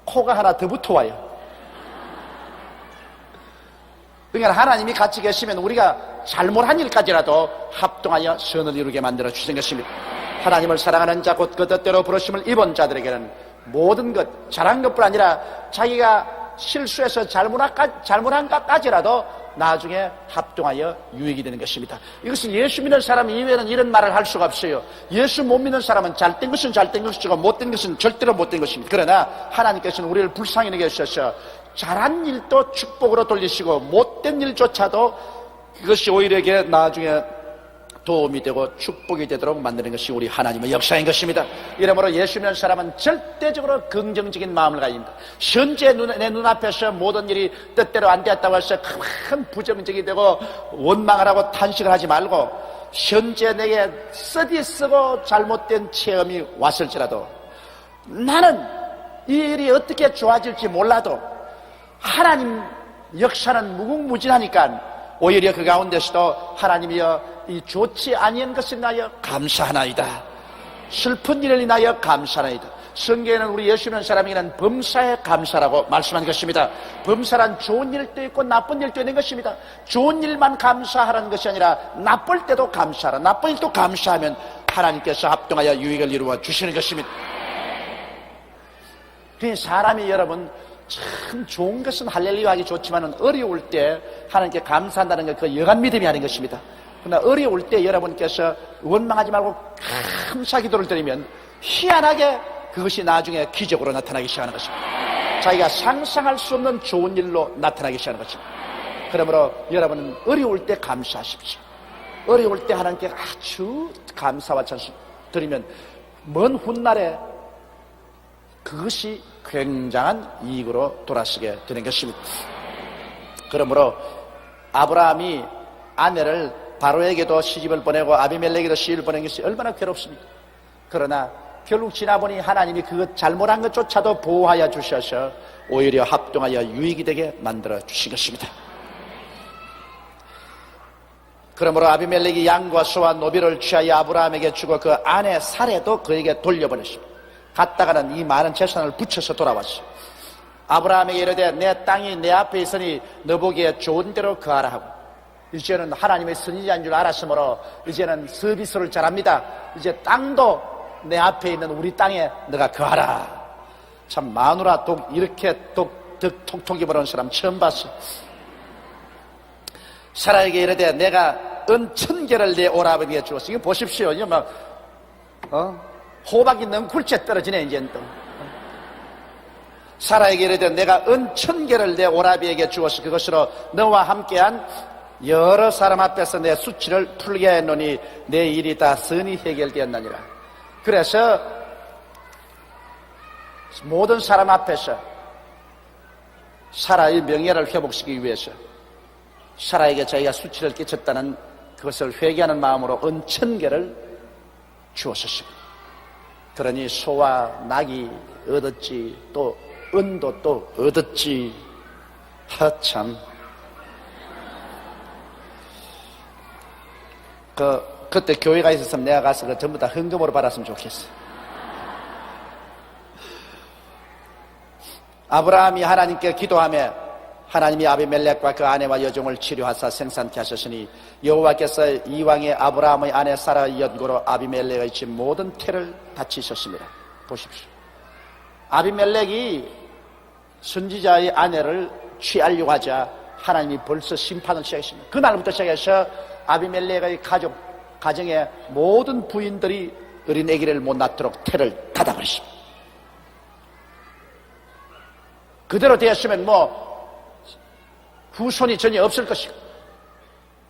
코가 하나 더 붙어와요. 그러니까 하나님이 같이 계시면 우리가 잘못한 일까지라도 합동하여 선을 이루게 만들어 주신 것입니다. 하나님을 사랑하는 자 곧 그 뜻대로 부르심을 입은 자들에게는 모든 것, 잘한 것뿐 아니라 자기가 실수해서 잘못한 것까지라도 나중에 합동하여 유익이 되는 것입니다. 이것은 예수 믿는 사람 이외에는 이런 말을 할 수가 없어요. 예수 못 믿는 사람은 잘된 것은 잘된 것이고 못된 것은 절대로 못된 것입니다. 그러나 하나님께서는 우리를 불쌍히 여기셔서 잘한 일도 축복으로 돌리시고 못된 일조차도 그것이 오히려 이게 나중에 도움이 되고 축복이 되도록 만드는 것이 우리 하나님의 역사인 것입니다. 이러므로 예수 믿는 사람은 절대적으로 긍정적인 마음을 가집니다. 현재 내 눈앞에서 모든 일이 뜻대로 안 되었다고 해서 큰 부정적이 되고 원망을 하고 탄식을 하지 말고, 현재 내게 쓰고 잘못된 체험이 왔을지라도 나는 이 일이 어떻게 좋아질지 몰라도 하나님 역사는 무궁무진하니까 오히려 그 가운데서도 하나님이여 이 좋지 아니한 것을 인하여 감사하나이다, 슬픈 일을 인하여 감사하나이다. 성경에는 우리 예수 믿는 사람에게는 범사에 감사라고 말씀한 것입니다. 범사란 좋은 일도 있고 나쁜 일도 있는 것입니다. 좋은 일만 감사하라는 것이 아니라 나쁠 때도 감사하라. 나쁜 일도 감사하면 하나님께서 합동하여 유익을 이루어 주시는 것입니다. 그 사람이 여러분 참 좋은 것은 할렐루야 하기 좋지만 어려울 때 하나님께 감사한다는 것, 그 여간 믿음이 아닌 것입니다. 그러나 어려울 때 여러분께서 원망하지 말고 감사 기도를 드리면 희한하게 그것이 나중에 기적으로 나타나기 시작하는 것입니다. 자기가 상상할 수 없는 좋은 일로 나타나기 시작하는 것입니다. 그러므로 여러분은 어려울 때 감사하십시오. 어려울 때 하나님께 아주 감사와 찬송 드리면 먼 훗날에 그것이 굉장한 이익으로 돌아서게 되는 것입니다. 그러므로 아브라함이 아내를 바로에게도 시집을 보내고 아비멜렉에게도 시집을 보낸 것이 얼마나 괴롭습니까? 그러나 결국 지나보니 하나님이 그 잘못한 것조차도 보호하여 주셔서 오히려 합동하여 유익이 되게 만들어 주신 것입니다. 그러므로 아비멜렉이 양과 소와 노비를 취하여 아브라함에게 주고 그 아내 사레도 그에게 돌려보냈습니다. 갔다가는 이 많은 재산을 붙여서 돌아왔어요. 아브라함에게 이르되 내 땅이 내 앞에 있으니 너 보기에 좋은 대로 거하라 하고, 이제는 하나님의 선지자인 줄 알았으므로 이제는 서비스를 잘합니다. 이제 땅도 내 앞에 있는 우리 땅에 너가 거하라. 참 마누라 이렇게 톡톡히 보는 사람 처음 봤어. 사라에게 이르되 내가 은 1000개를 내 오라버니에게 주었어. 이거 보십시오. 이거 막 호박이 넝쿨째 떨어지네. 이제는 또 사라에게 이르되 내가 은 1000개를 내 오라비에게 주었어. 그것으로 너와 함께한 여러 사람 앞에서 내 수치를 풀게 했노니 내 일이 다 선히 해결되었나니라. 그래서 모든 사람 앞에서 사라의 명예를 회복시키기 위해서 사라에게 자기가 수치를 끼쳤다는 그것을 회개하는 마음으로 은 1000개를 주었습니다. 그러니 소와 낙이 얻었지, 또 은도 또 얻었지. 참 그때 교회가 있었으면 내가 가서 전부 다 헌금으로 받았으면 좋겠어. 아브라함이 하나님께 기도하며 하나님이 아비멜렉과 그 아내와 여종을 치료하사 생산케 하셨으니 여호와께서 이왕의 아브라함의 아내 사라의 연고로 아비멜렉의 집 모든 태를 다치셨습니다. 보십시오. 아비멜렉이 선지자의 아내를 취하려고 하자 하나님이 벌써 심판을 시작했습니다. 그날부터 시작해서 아비멜렉의 가정의 모든 부인들이 어린 아기를 못 낳도록 태를 닫아버렸습니다. 그대로 되었으면 후손이 전혀 없을 것이고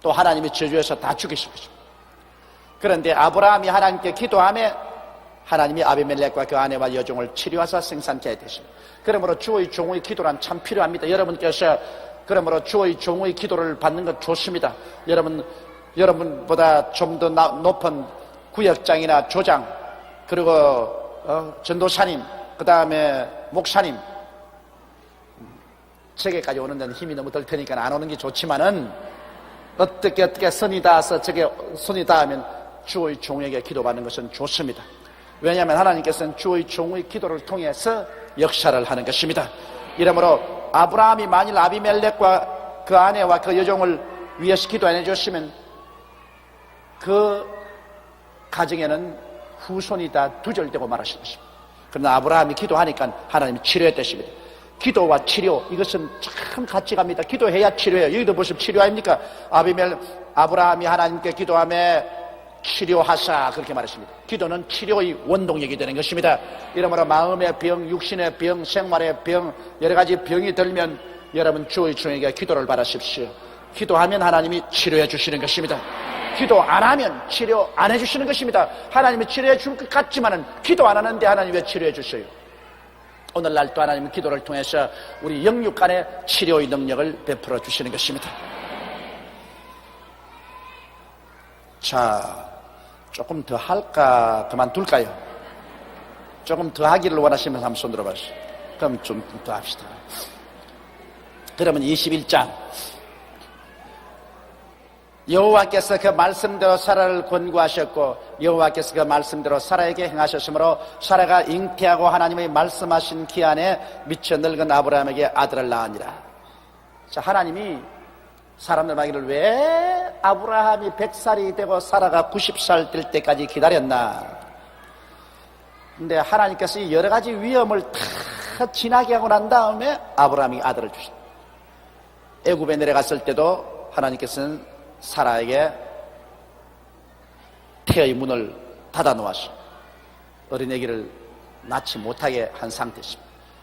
또 하나님이 저주해서 다 죽이실 것입니다. 그런데 아브라함이 하나님께 기도하며 하나님이 아비멜렉과 그 아내와 여종을 치료하사 생산케 되십니다. 그러므로 주의 종의 기도란 참 필요합니다. 여러분께서 그러므로 주의 종의 기도를 받는 것 좋습니다. 여러분보다 좀 더 높은 구역장이나 조장, 그리고 전도사님, 그 다음에 목사님, 저게까지 오는 데는 힘이 너무 들 테니까 안 오는 게 좋지만은 어떻게 선이 닿아서 저게 손이 닿으면 주의 종에게 기도받는 것은 좋습니다. 왜냐하면 하나님께서는 주의 종의 기도를 통해서 역사를 하는 것입니다. 이러므로 아브라함이 만일 아비멜렉과 그 아내와 그 여종을 위해서 기도 안 해줬으면 그 가정에는 후손이 다 두절되고 말하신 것입니다. 그러나 아브라함이 기도하니까 하나님이 치료했다십니다. 기도와 치료, 이것은 참 같이 갑니다. 기도해야 치료해요. 여기도 보시면 치료 아닙니까? 아브라함이 하나님께 기도하며 치료하사 그렇게 말했습니다. 기도는 치료의 원동력이 되는 것입니다. 이러므로 마음의 병, 육신의 병, 생활의 병, 여러 가지 병이 들면 여러분 주의 주님에게 기도를 받으십시오. 기도하면 하나님이 치료해 주시는 것입니다. 기도 안 하면 치료 안 해주시는 것입니다. 하나님이 치료해 줄 것 같지만은 기도 안 하는데 하나님이 왜 치료해 주셔요? 오늘날 또 하나님은 기도를 통해서 우리 영육 간의 치료의 능력을 베풀어 주시는 것입니다. 자, 조금 더 할까 그만둘까요? 조금 더 하기를 원하시면 한번 손 들어봐주세요. 그럼 좀 더 합시다. 그러면 21장 여호와께서 그 말씀대로 사라를 권고하셨고 여호와께서 그 말씀대로 사라에게 행하셨으므로 사라가 잉태하고 하나님의 말씀하신 기한에 미쳐 늙은 아브라함에게 아들을 낳으니라. 자, 하나님이 사람들 말하기를 왜 아브라함이 100살이 되고 사라가 90살 될 때까지 기다렸나? 근데 하나님께서 여러 가지 위험을 다 지나게 하고 난 다음에 아브라함이 아들을 주셨다. 애굽에 내려갔을 때도 하나님께서는 사라에게 태의 문을 닫아 놓았어. 어린애기를 낳지 못하게 한 상태입니다.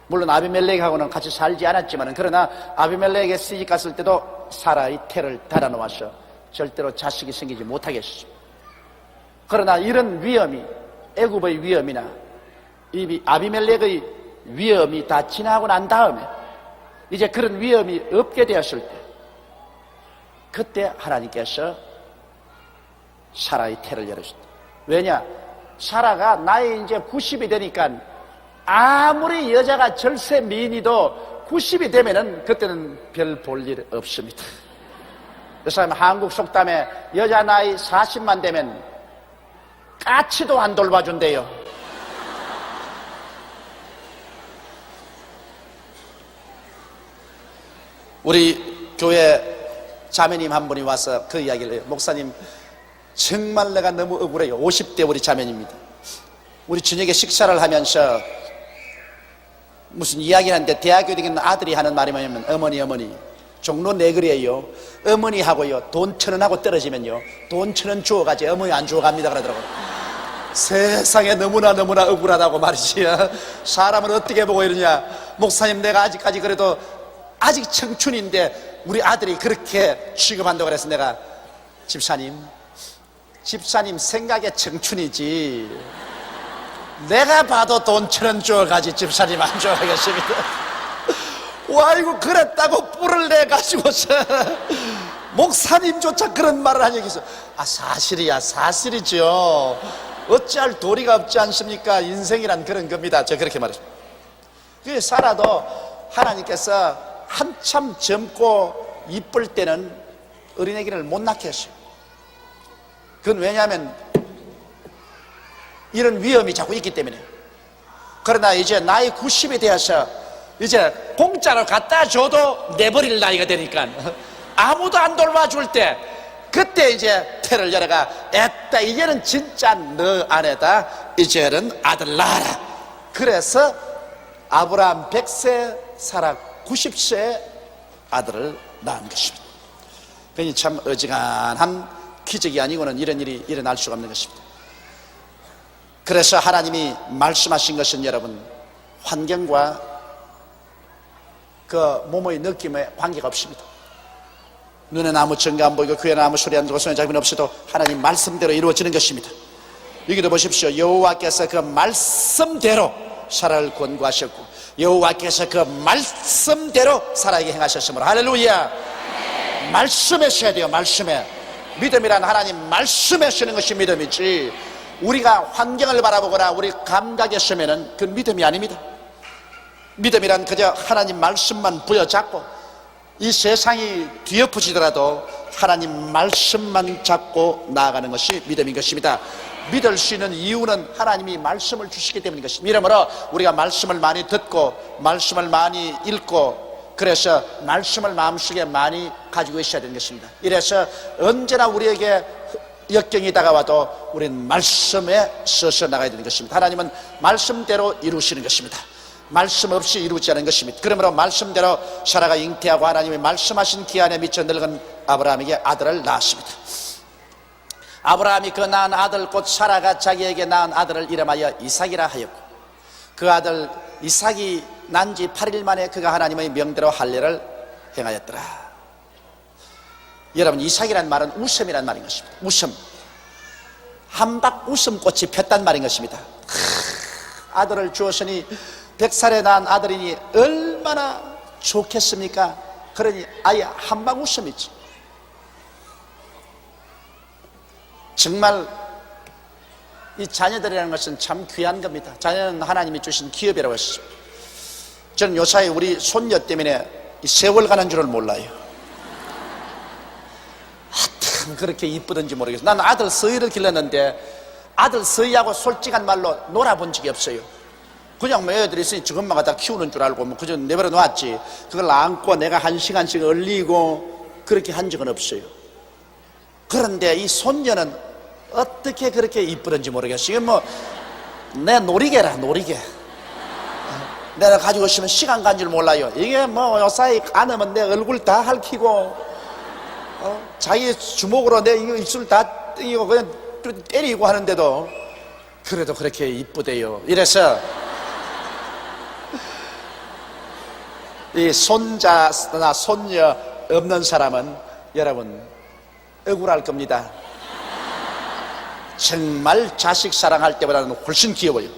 물론 아비멜렉하고는 같이 살지 않았지만 그러나 아비멜렉에게 시집 갔을 때도 사라의 태를 닫아 놓았어. 절대로 자식이 생기지 못하게 했습니다. 그러나 이런 위험이 애굽의 위험이나 이 아비멜렉의 위험이 다 지나고 난 다음에 이제 그런 위험이 없게 되었을 때 그때 하나님께서 사라의 태를 열으셨다. 왜냐? 사라가 나이 이제 90이 되니까 아무리 여자가 절세 미인이도 90이 되면은 그때는 별 볼 일 없습니다. 그래서 한국 속담에 여자 나이 40만 되면 까치도 안 돌봐준대요. 우리 교회 자매님 한 분이 와서 그 이야기를 해요. 목사님, 정말 내가 너무 억울해요. 50대 우리 자매입니다. 우리 저녁에 식사를 하면서 무슨 이야기를 하는데 대학교 다니는 아들이 하는 말이 뭐냐면 어머니 종로 내거리에요. 어머니하고요 돈 1,000원하고 떨어지면요 돈 1,000원 주워가지 어머니 안 주워갑니다 그러더라고요. 세상에 너무나 억울하다고 말이지요. 사람을 어떻게 보고 이러냐. 목사님, 내가 아직까지 그래도 아직 청춘인데 우리 아들이 그렇게 취급한다고 그래서 내가 집사님 생각에 청춘이지 내가 봐도 돈 1,000원 주어가지 집사님 안 주어가겠습니다. 와이고 그랬다고 뿔을 내가지고서 목사님조차 그런 말을 한 적이 있어. 사실이죠. 어찌할 도리가 없지 않습니까? 인생이란 그런 겁니다. 제가 그렇게 말했습니다. 그 사라도 하나님께서 한참 젊고 이쁠 때는 어린애기를 못 낳게 했어요. 그건 왜냐하면 이런 위험이 자꾸 있기 때문에. 그러나 이제 나이 90이 되어서 이제 공짜로 갖다 줘도 내버릴 나이가 되니까 아무도 안 돌봐줄 때 그때 이제 태를 열어가 애따 이제는 진짜 너 아내다 이제는 아들 낳아라. 그래서 아브라함 100세 사라 90세 아들을 낳은 것입니다. 그러니 참 어지간한 기적이 아니고는 이런 일이 일어날 수가 없는 것입니다. 그래서 하나님이 말씀하신 것은 여러분 환경과 그 몸의 느낌에 관계가 없습니다. 눈에는 아무 증거 안 보이고 귀에는 아무 소리 안 들고 손에 잡힘이 없어도 하나님 말씀대로 이루어지는 것입니다. 여기도 보십시오. 여호와께서 그 말씀대로 사라를 권고하셨고 여호와께서 그 말씀대로 사라에게 행하셨으므로 할렐루야. 말씀에 써야 돼요. 말씀에. 믿음이란 하나님 말씀에 쓰는 것이 믿음이지 우리가 환경을 바라보거나 우리 감각에 쓰면은 그건 믿음이 아닙니다. 믿음이란 그저 하나님 말씀만 부여잡고 이 세상이 뒤엎어지더라도 하나님 말씀만 잡고 나아가는 것이 믿음인 것입니다. 믿을 수 있는 이유는 하나님이 말씀을 주시기 때문인 것입니다. 이러므로 우리가 말씀을 많이 듣고 말씀을 많이 읽고 그래서 말씀을 마음속에 많이 가지고 있어야 되는 것입니다. 이래서 언제나 우리에게 역경이 다가와도 우리는 말씀에 서서 나가야 되는 것입니다. 하나님은 말씀대로 이루시는 것입니다. 말씀 없이 이루지 않은 것입니다. 그러므로 말씀대로 사라가 잉태하고 하나님이 말씀하신 기한에 미쳐 늙은 아브라함에게 아들을 낳았습니다. 아브라함이 그 낳은 아들 곧 사라가 자기에게 낳은 아들을 이름하여 이삭이라 하였고, 그 아들 이삭이 난 지 8일 만에 그가 하나님의 명대로 할례를 행하였더라. 여러분, 이삭이란 말은 웃음이란 말인 것입니다. 웃음, 한박 웃음꽃이 폈단 말인 것입니다. 아들을 주었으니 100살에 낳은 아들이니 얼마나 좋겠습니까? 그러니 아예 한박 웃음이지. 정말 이 자녀들이라는 것은 참 귀한 겁니다. 자녀는 하나님이 주신 기업이라고 했습니다. 저는 요사이 우리 손녀 때문에 이 세월 가는 줄을 몰라요. 참 그렇게 이쁘던지 모르겠어요. 나는 아들 서희를 길렀는데 아들 서희하고 솔직한 말로 놀아본 적이 없어요. 그냥 뭐 애들이 있으니 저 엄마가 다 키우는 줄 알고 뭐 그저 내버려 놓았지, 그걸 안고 내가 1시간씩 얼리고 그렇게 한 적은 없어요. 그런데 이 손녀는 어떻게 그렇게 이쁘던지 모르겠어요. 이건 뭐 내 놀이개라, 놀이개. 내가 가지고 있으면 시간 간 줄 몰라요. 이게 뭐 요사이 안으면 내 얼굴 다 핥히고 자기 주먹으로 내 입술 다 땡기고 그냥 때리고 하는데도 그래도 그렇게 이쁘대요. 이래서 이 손자나 손녀 없는 사람은 여러분 억울할 겁니다. 정말 자식 사랑할 때보다는 훨씬 귀여워요.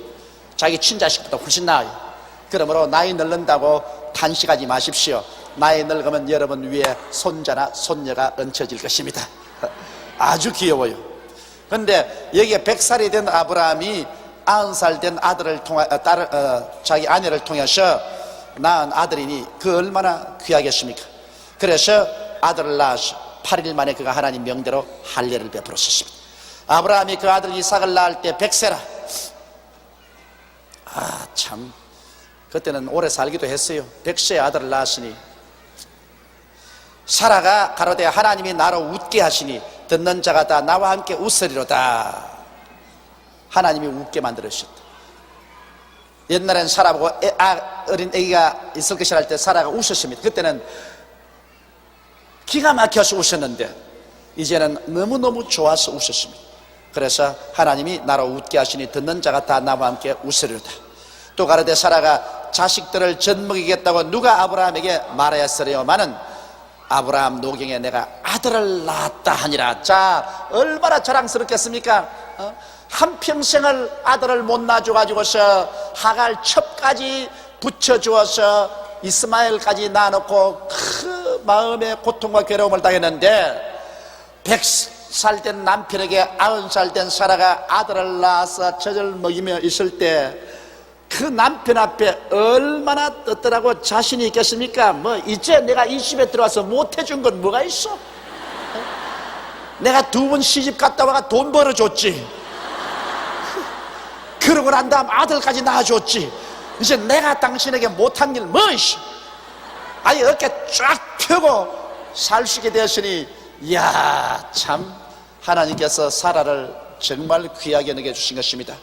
자기 친자식보다 훨씬 나아요. 그러므로 나이 늙는다고 탄식하지 마십시오. 나이 늙으면 여러분 위에 손자나 손녀가 얹혀질 것입니다. 아주 귀여워요. 그런데 여기에 100살이 된 아브라함이 90살 된 아들을 자기 아내를 통해서 낳은 아들이니 그 얼마나 귀하겠습니까? 그래서 아들을 낳아서 8일 만에 그가 하나님 명대로 할례를 베풀었습니다. 아브라함이 그 아들 이삭을 낳을 때 100세라. 참 그때는 오래 살기도 했어요. 100세의 아들을 낳았으니 사라가 가로되 하나님이 나로 웃게 하시니 듣는 자가 다 나와 함께 웃으리로다. 하나님이 웃게 만들으셨다. 옛날엔 사라보고 어린 아기가 있을 것이라 할 때 사라가 웃었습니다. 그때는 기가 막혀서 웃었는데 이제는 너무너무 좋아서 웃었습니다. 그래서 하나님이 나로 웃게 하시니 듣는 자가 다 나와 함께 웃으리로다. 또 가로되 사라가 자식들을 젖먹이겠다고 누가 아브라함에게 말하였으려마는 아브라함 노경에 내가 아들을 낳았다 하니라. 자, 얼마나 자랑스럽겠습니까? 한평생을 아들을 못 낳아줘가지고서 하갈 첩까지 붙여주어서 이스마엘까지 낳아놓고 그 마음의 고통과 괴로움을 당했는데 100살 된 남편에게 90살 된 사라가 아들을 낳아서 젖을 먹이며 있을 때 그 남편 앞에 얼마나 떴더라고 자신이 있겠습니까? 뭐 이제 내가 이 집에 들어와서 못 해준 건 뭐가 있어? 내가 2번 시집 갔다 와가 돈 벌어줬지. 그러고 난 다음 아들까지 낳아줬지. 이제 내가 당신에게 못한 일 뭐 있어? 아니 어깨 쫙 펴고 살 수 있게 되었으니 이야, 참 하나님께서 사라를 정말 귀하게 여겨주신 것입니다.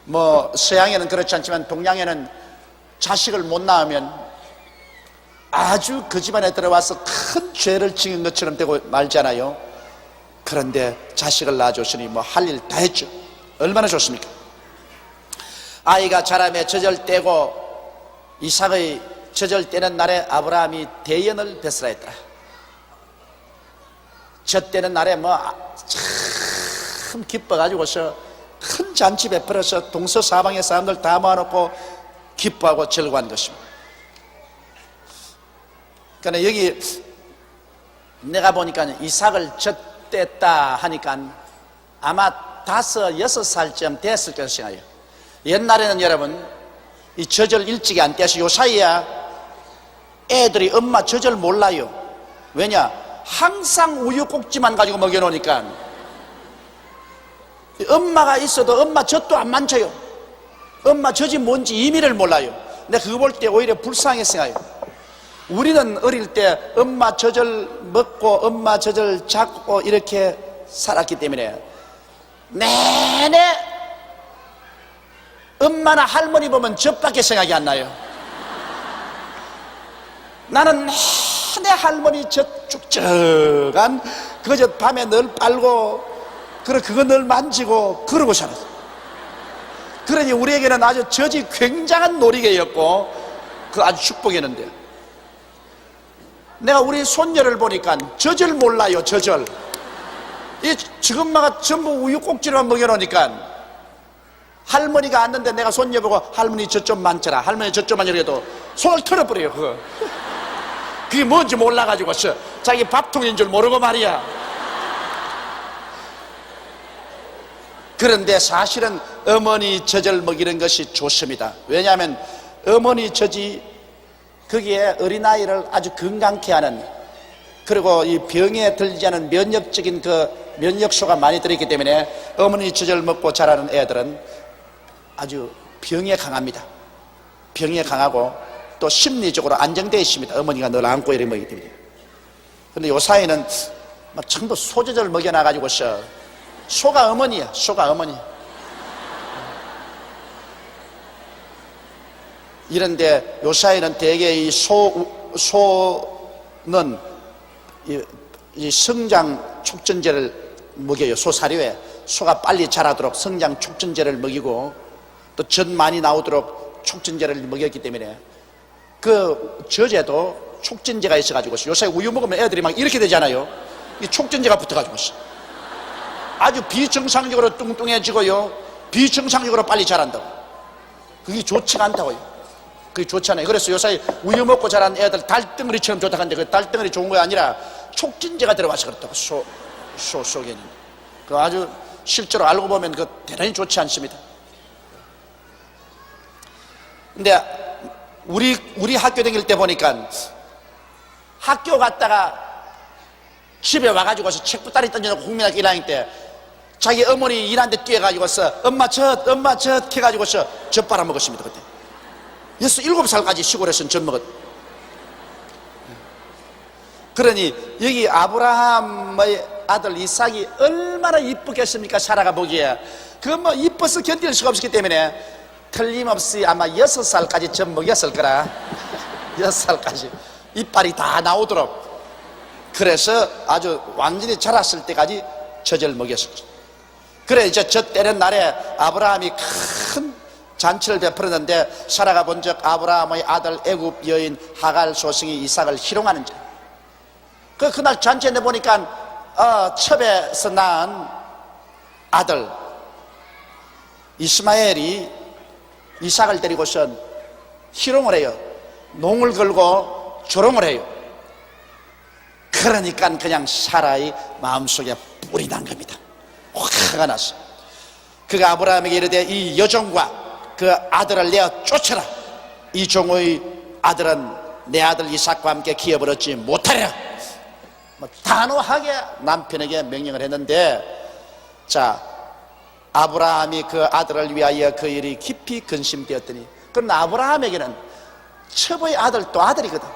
뭐 서양에는 그렇지 않지만 동양에는 자식을 못 낳으면 아주 그 집안에 들어와서 큰 죄를 지은 것처럼 되고 말잖아요. 그런데 자식을 낳아줬으니 뭐 할 일 다 했죠. 얼마나 좋습니까? 아이가 자라매 젖을 떼고 이삭의 젖을 떼는 날에 아브라함이 대연을 베풀었더라. 젖 떼는 날에 뭐 참 기뻐가지고서 큰 잔치 베풀어서 동서사방의 사람들 다 모아놓고 기뻐하고 즐거워한 것입니다. 그러니까 여기 내가 보니까 이삭을 젖댔다 하니까 아마 5, 6살쯤 됐을 것이에요. 옛날에는 여러분 이 젖을 일찍이 안 떼서 요 사이야 애들이 엄마 젖을 몰라요. 왜냐? 항상 우유 꼭지만 가지고 먹여놓으니까 엄마가 있어도 엄마 젖도 안 만져요. 엄마 젖이 뭔지 의미를 몰라요. 근데 그거 볼 때 오히려 불쌍했어요. 우리는 어릴 때 엄마 젖을 먹고 엄마 젖을 잡고 이렇게 살았기 때문에 내내 엄마나 할머니 보면 젖밖에 생각이 안 나요. 나는 내내 할머니 젖 쭉쭉한 그 젖 밤에 늘 빨고 그래 그거 늘 만지고 그러고 살았어. 그러니 우리에게는 아주 젖이 굉장한 놀이개였고 그 아주 축복이었는데, 내가 우리 손녀를 보니까 젖을 몰라요. 젖을. 이 지금마가 전부 우유 꼭지로만 먹여놓으니까 할머니가 앉는데 내가 손녀 보고 할머니 젖 좀 만져라, 할머니 젖 좀 만져라 해도 손을 털어버려요. 그거 그게 뭔지 몰라가지고 자기 밥통인 줄 모르고 말이야. 그런데 사실은 어머니 젖을 먹이는 것이 좋습니다. 왜냐하면 어머니 젖이 거기에 어린아이를 아주 건강케 하는, 그리고 이 병에 들지 않은 면역적인 그 면역소가 많이 들어있기 때문에 어머니 젖을 먹고 자라는 애들은 아주 병에 강합니다. 병에 강하고 또 심리적으로 안정되어 있습니다. 어머니가 늘 안고 이렇게 먹이기 때문에. 근데 요 사이는 막 전부 소젖을 먹여놔가지고 소가 어머니야. 소가 어머니. 이런데 요 사이는 대개 이 소는 이 성장 촉진제를 먹여요. 소 사료에 소가 빨리 자라도록 성장 촉진제를 먹이고 또 젖 많이 나오도록 촉진제를 먹였기 때문에 그 젖에도 촉진제가 있어가지고 요새 우유 먹으면 애들이 막 이렇게 되잖아요. 이 촉진제가 붙어가지고 아주 비정상적으로 뚱뚱해지고요, 비정상적으로 빨리 자란다고. 그게 좋지가 않다고요. 그게 좋지 않아요. 그래서 요새 우유 먹고 자란 애들 달덩어리처럼 좋다 하는데 그 달덩어리 좋은 거 아니라 촉진제가 들어와서 그렇다고. 소 속에는 그 아주 실제로 알고 보면 그 대단히 좋지 않습니다. 근데 우리 학교 다닐 때 보니까 학교 갔다가 집에 와가지고서 책부따리 던져놓고 국민학교 1학년 때 자기 어머니 일하는데 뛰어가지고서 엄마 젖 해가지고서 젖 빨아먹었습니다. 그때 7살까지 시골에서는 젖 먹었. 그러니 여기 아브라함의 아들 이삭이 얼마나 이쁘겠습니까? 사라가 보기에 그 뭐 이뻐서 견딜 수가 없었기 때문에 틀림없이 아마 6살까지 젖 먹였을 거라. 6살까지 이빨이 다 나오도록. 그래서 아주 완전히 자랐을 때까지 젖을 먹였을 거죠. 그래 이제 젖 때는 날에 아브라함이 큰 잔치를 베풀었는데 사라가 본즉 아브라함의 아들 애굽 여인 하갈 소생이 이삭을 희롱하는 자. 그날 잔치에 보니까 첩에서 낳은 아들 이스마엘이 이삭을 데리고서 희롱을 해요. 농을 걸고 조롱을 해요. 그러니까 그냥 사라의 마음속에 뿔이 난 겁니다. 화가 났어. 그가 아브라함에게 이르되 이 여종과 그 아들을 내어 쫓아라. 이 종의 아들은 내 아들 이삭과 함께 기어버렸지 못하리라. 단호하게 남편에게 명령을 했는데, 자 아브라함이 그 아들을 위하여 그 일이 깊이 근심되었더니, 그러나 아브라함에게는 첩의 아들 또 아들이거든.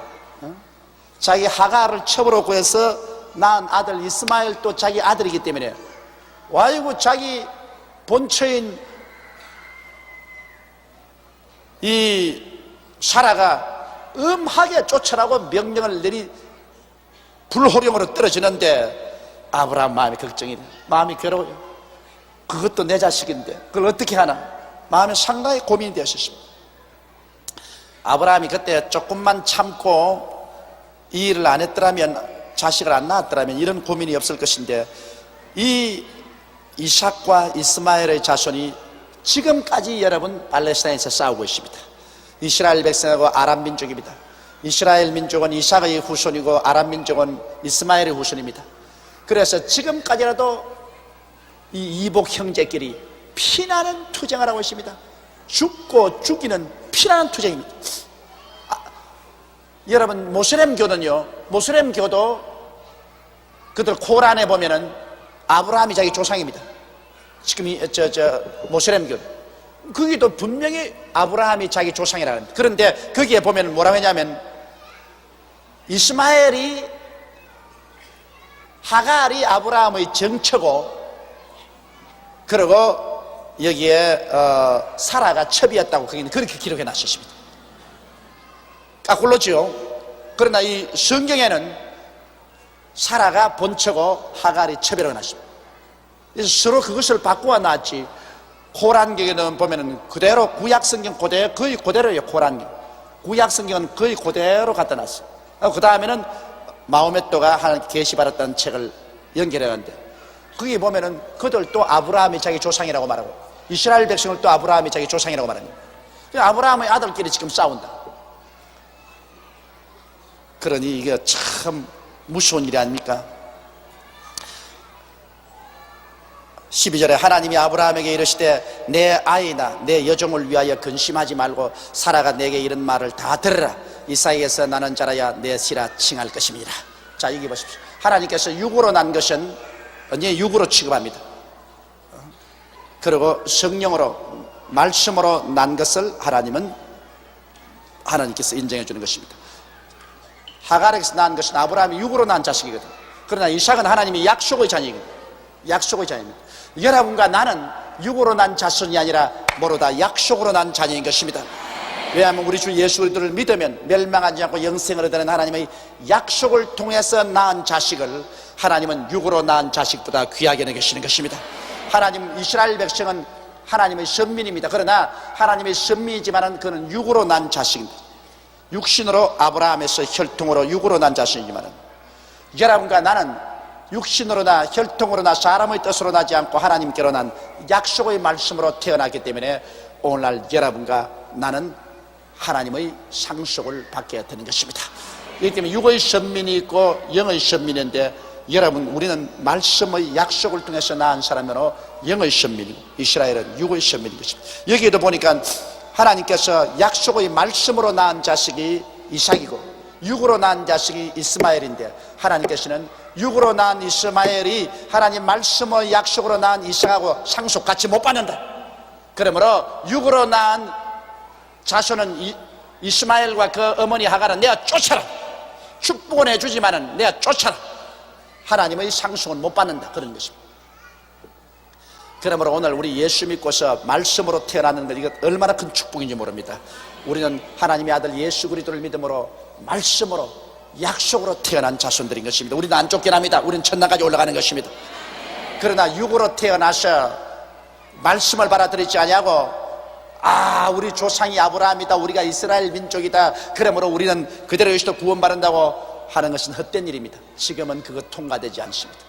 자기 하갈을 첩으로 구해서 낳은 아들 이스마엘 또 자기 아들이기 때문에 와이고 자기 본처인 이 사라가 엄하게 쫓아라고 명령을 내리 불호령으로 떨어지는데 아브라함 마음이 걱정이 돼. 마음이 괴로워요. 그것도 내 자식인데 그걸 어떻게 하나 마음이 상당히 고민이 되었습니다. 아브라함이 그때 조금만 참고 이 일을 안 했더라면, 자식을 안 낳았더라면 이런 고민이 없을 것인데, 이 이삭과 이스마엘의 자손이 지금까지 여러분 팔레스타인에서 싸우고 있습니다. 이스라엘 백성하고 아람 민족입니다. 이스라엘 민족은 이삭의 후손이고 아람 민족은 이스마엘의 후손입니다. 그래서 지금까지라도 이 이복 형제끼리 피나는 투쟁을 하고 있습니다. 죽고 죽이는 피나는 투쟁입니다. 여러분 모슬렘교는요, 모슬렘교도 그들 코란에 보면은 아브라함이 자기 조상입니다. 지금 모슬렘교 거기도 분명히 아브라함이 자기 조상이라는 겁니다. 그런데 거기에 보면 뭐라고 했냐면 이스마엘이 하갈이 아브라함의 정처고, 그리고 여기에 사라가 첩이었다고 거기는 그렇게 기록해 놨습니다. 까꿀로지요. 그러나 이 성경에는 사라가 본처고 하갈이 첩이라고 놨습니다. 그래서 서로 그것을 바꾸어 놨지. 코란경에는 보면은 그대로 구약성경 그대로, 거의 그대로예요. 코란경 구약성경은 거의 그대로 갖다 놨어요. 그 다음에는 마호메토가 하나님 계시 받았다는 책을 연결해놨는데, 거기 보면은 그들 또 아브라함이 자기 조상이라고 말하고 이스라엘 백성을 또 아브라함이 자기 조상이라고 말합니다. 아브라함의 아들끼리 지금 싸운다. 그러니 이게 참 무서운 일이 아닙니까? 12절에 하나님이 아브라함에게 이르시되 내 아이나 내 여종을 위하여 근심하지 말고 사라가 내게 이런 말을 다 들으라. 이 사이에서 나는 자라야 내 씨라 칭할 것입니다. 자, 여기 보십시오. 하나님께서 육으로 난 것은 언제 육으로 취급합니다. 그리고 성령으로 말씀으로 난 것을 하나님께서 인정해 주는 것입니다. 하갈에게서 난 것은 아브라함이 육으로 난 자식이거든. 그러나 이삭은 하나님이 약속의 자녀이거든. 약속의 자녀입니다. 여러분과 나는 육으로 난 자손이 아니라 모로다 약속으로 난 자녀인 것입니다. 왜냐하면 우리 주 예수 그리스도를 믿으면 멸망하지 않고 영생을 얻는 하나님의 약속을 통해서 낳은 자식을 하나님은 육으로 낳은 자식보다 귀하게 여기시는 것입니다. 하나님, 이스라엘 백성은 하나님의 선민입니다. 그러나 하나님의 선민이지만은 그는 육으로 난 자식입니다. 육신으로 아브라함에서 혈통으로 육으로 난 자식이지만은 여러분과 나는 육신으로나 혈통으로나 사람의 뜻으로 나지 않고 하나님께로 난 약속의 말씀으로 태어났기 때문에 오늘날 여러분과 나는 하나님의 상속을 받게 되는 것입니다. 그렇기 때문에 육의 선민이 있고 영의 선민인데, 여러분, 우리는 말씀의 약속을 통해서 낳은 사람으로 영의 선민이고 이스라엘은 육의 선민인 것입니다. 여기에도 보니까 하나님께서 약속의 말씀으로 낳은 자식이 이삭이고 육으로 낳은 자식이 이스마엘인데, 하나님께서는 육으로 낳은 이스마엘이 하나님 말씀의 약속으로 낳은 이삭하고 상속 같이 못 받는다. 그러므로 육으로 낳은 자손은 이스마엘과 그 어머니 하갈은 내가 쫓아라. 축복은 해주지만은 내가 쫓아라. 하나님의 상속은 못 받는다. 그런 것입니다. 그러므로 오늘 우리 예수 믿고서 말씀으로 태어나는 것, 이것 얼마나 큰 축복인지 모릅니다. 우리는 하나님의 아들 예수 그리스도를 믿음으로 말씀으로 약속으로 태어난 자손들인 것입니다. 우리는 안 쫓겨납니다. 우리는 천당까지 올라가는 것입니다. 그러나 육으로 태어나서 말씀을 받아들이지 아니하고 우리 조상이 아브라함이다, 우리가 이스라엘 민족이다, 그러므로 우리는 그대로 여기서 구원받는다고 하는 것은 헛된 일입니다. 지금은 그거 통과되지 않습니다.